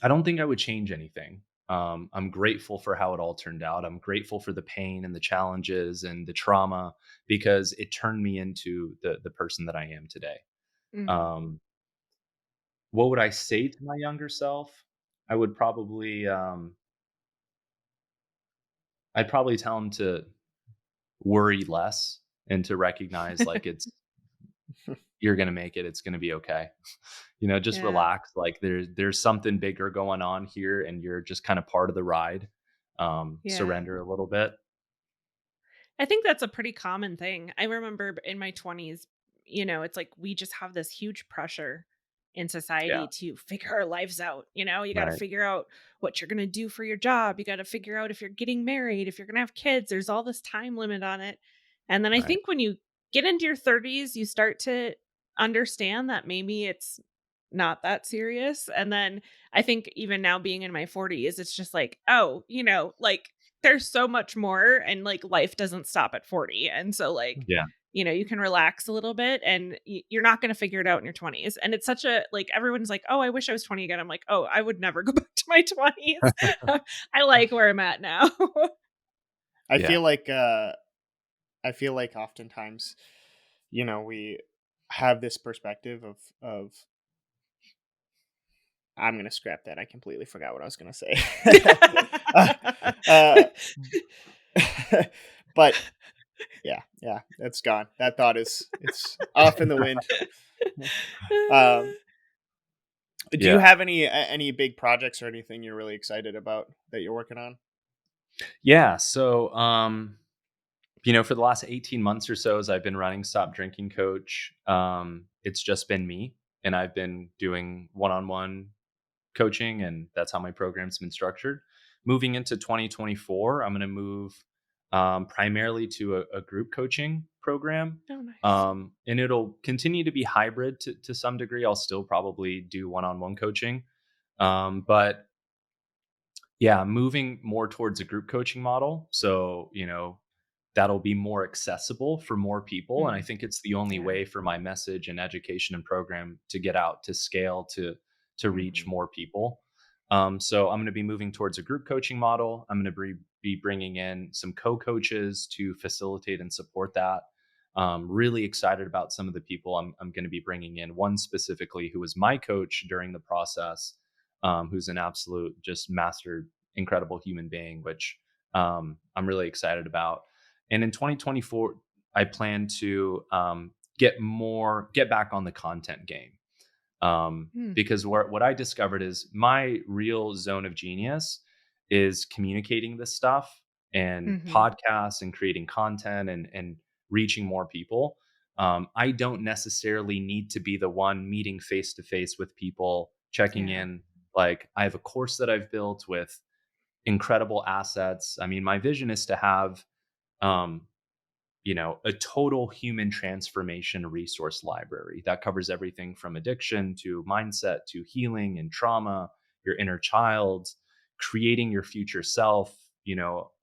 I don't think I would change anything. I'm grateful for how it all turned out. I'm grateful for the pain and the challenges and the trauma because it turned me into the person that I am today. Mhm. Um, what would I say to my younger self? I would probably, I'd probably tell him to worry less and to recognize like you're gonna make it. It's gonna be okay. Just Yeah. relax. Like there's something bigger going on here, and you're just kind of part of the ride. Yeah. Surrender a little bit. I think that's a pretty common thing. I remember in my 20s, it's like we just have this huge pressure in Yeah. society to figure our lives out. You got to Right. figure out what you're going to do for your job. You got to figure out if you're getting married, if you're going to have kids. There's all this time limit on it. And then I Right. think when you get into your 30s, you start to understand that maybe it's not that serious. And then I think even now being in my 40s, it's just like, oh, like there's so much more, and like life doesn't stop at 40. And so like Yeah. you can relax a little bit, and you're not going to figure it out in your 20s. And it's such a, like, everyone's like, oh, I wish I was 20 again. I'm like, oh, I would never go back to my 20s. I like where I'm at now. I Yeah. feel like oftentimes, we have this perspective of I'm gonna scrap that. I completely forgot what I was gonna say. uh, uh, but yeah, yeah, it's gone. That thought it's off in the wind. um, do you Yeah. have any big projects or anything you're really excited about that you're working on? Yeah. So, for the last 18 months or so, as I've been running Stop Drinking Coach, it's just been me, and I've been doing one-on-one coaching, and that's how my program's been structured. Moving into 2024, I'm going to move primarily to a group coaching program. Oh, nice. And it'll continue to be hybrid to some degree. I'll still probably do one-on-one coaching. But yeah, moving more towards a group coaching model. So, that'll be more accessible for more people. And I Mm, think it's the only yeah. way for my message and education and program to get out, to scale, to reach Hmm. more people. So I'm going to be moving towards a group coaching model. I'm going to be bringing in some co-coaches to facilitate and support that. Really excited about some of the people I'm going to be bringing in. One specifically who was my coach during the process, who's an absolute just master, incredible human being, which I'm really excited about. And in 2024, I plan to get back on the content game. Mm, Because what I discovered is my real zone of genius is communicating this stuff and mhm. podcasts and creating content and reaching more people. I don't necessarily need to be the one meeting face to face with people, checking Yeah. in. Like, I have a course that I've built with incredible assets. I mean, my vision is to have um, a total human transformation resource library that covers everything from addiction to mindset to healing and trauma, your inner child, creating your future self,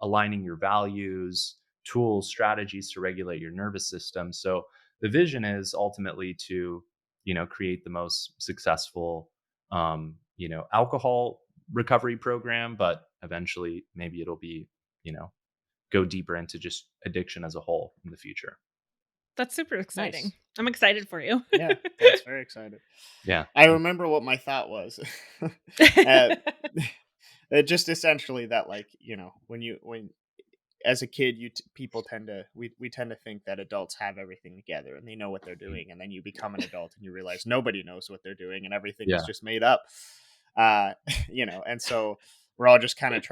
aligning your values, tools, strategies to regulate your nervous system. So the vision is ultimately to, create the most successful, alcohol recovery program, but eventually maybe it'll be, you know, go deeper into just addiction as a whole in the future. That's super exciting. Nice. I'm excited for you. Yeah, that's very exciting. Yeah. I remember what my thought was. uh, just essentially that, like, when as a kid, people tend to we tend to think that adults have everything together and they know what they're doing, and then you become an adult and you realize nobody knows what they're doing and everything is Yeah. just made up. uh and so we're all just kind of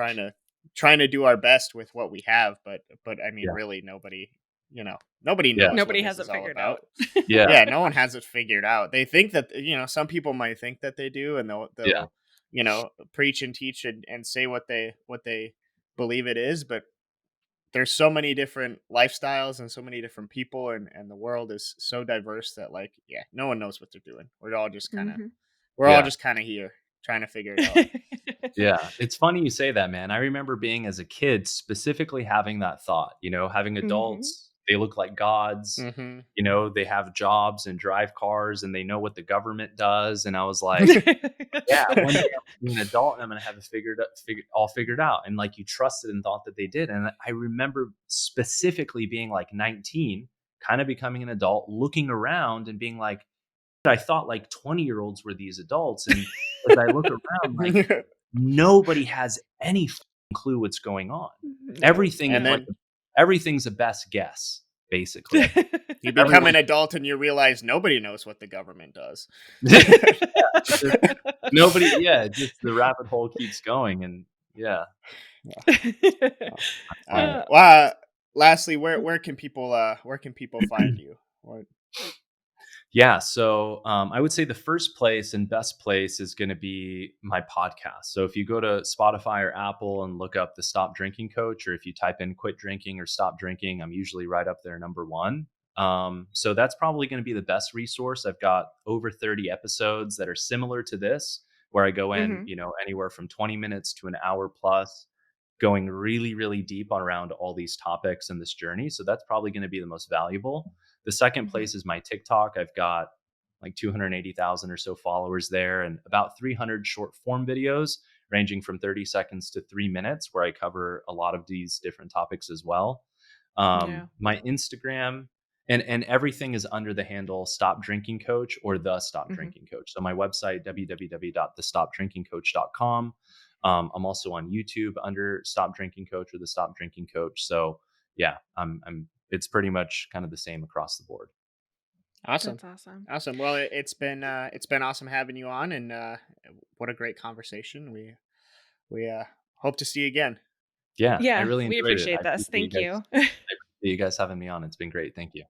trying to do our best with what we have, but I mean, Yeah. really, nobody Yeah. knows what Nobody this has is it all figured about. out. Yeah. Yeah, no one has it figured out. They think that, some people might think that they do, and Yeah. they'll preach and teach and say what they believe it is, but there's so many different lifestyles and so many different people, and the world is so diverse that, like, yeah, no one knows what they're doing. Mhm. We're all Yeah. just kind of here trying to figure it out. Yeah. It's funny you say that, man. I remember being as a kid specifically having that thought, having Mhm. adults, they look like gods, Hmm. they have jobs and drive cars and they know what the government does. And I was like, yeah, one day I'm gonna be an adult and I'm gonna have it all figured out. And like, you trusted and thought that they did. And I remember specifically being like 19, kind of becoming an adult, looking around and being like, I thought like 20-year-olds were these adults. And as I look around, like, nobody has any clue what's going on. No, Everything and is like then everything's a best guess, basically. you become Everyone an adult and you realize nobody knows what the government does. just nobody, yeah, just the rabbit hole keeps going and yeah, that's funny. Uh, Well, lastly, where can people find you? What? Yeah, so I would say the first place and best place is going to be my podcast. So if you go to Spotify or Apple and look up the Stop Drinking Coach, or if you type in quit drinking or stop drinking, I'm usually right up there, number one. So that's probably going to be the best resource. I've got over 30 episodes that are similar to this, where I go in, mhm. anywhere from 20 minutes to an hour plus, going really, really deep around all these topics and this journey. So that's probably going to be the most valuable. The second Mhm. place is my TikTok. I've got like 280,000 or so followers there, and about 300 short form videos ranging from 30 seconds to 3 minutes, where I cover a lot of these different topics as well. Yeah. My Instagram and everything is under the handle Stop Drinking Coach or The Stop Mhm. Drinking Coach. So my website, www.thestopdrinkingcoach.com. I'm also on YouTube under Stop Drinking Coach or The Stop Drinking Coach. So yeah, it's pretty much kind of the same across the board. Awesome. That's awesome. Awesome. Well, it's been awesome having you on, and what a great conversation. We hope to see you again. Yeah, I Yeah, really we enjoyed it. appreciate this. Thank you. I appreciate you guys having me on. It's been great. Thank you.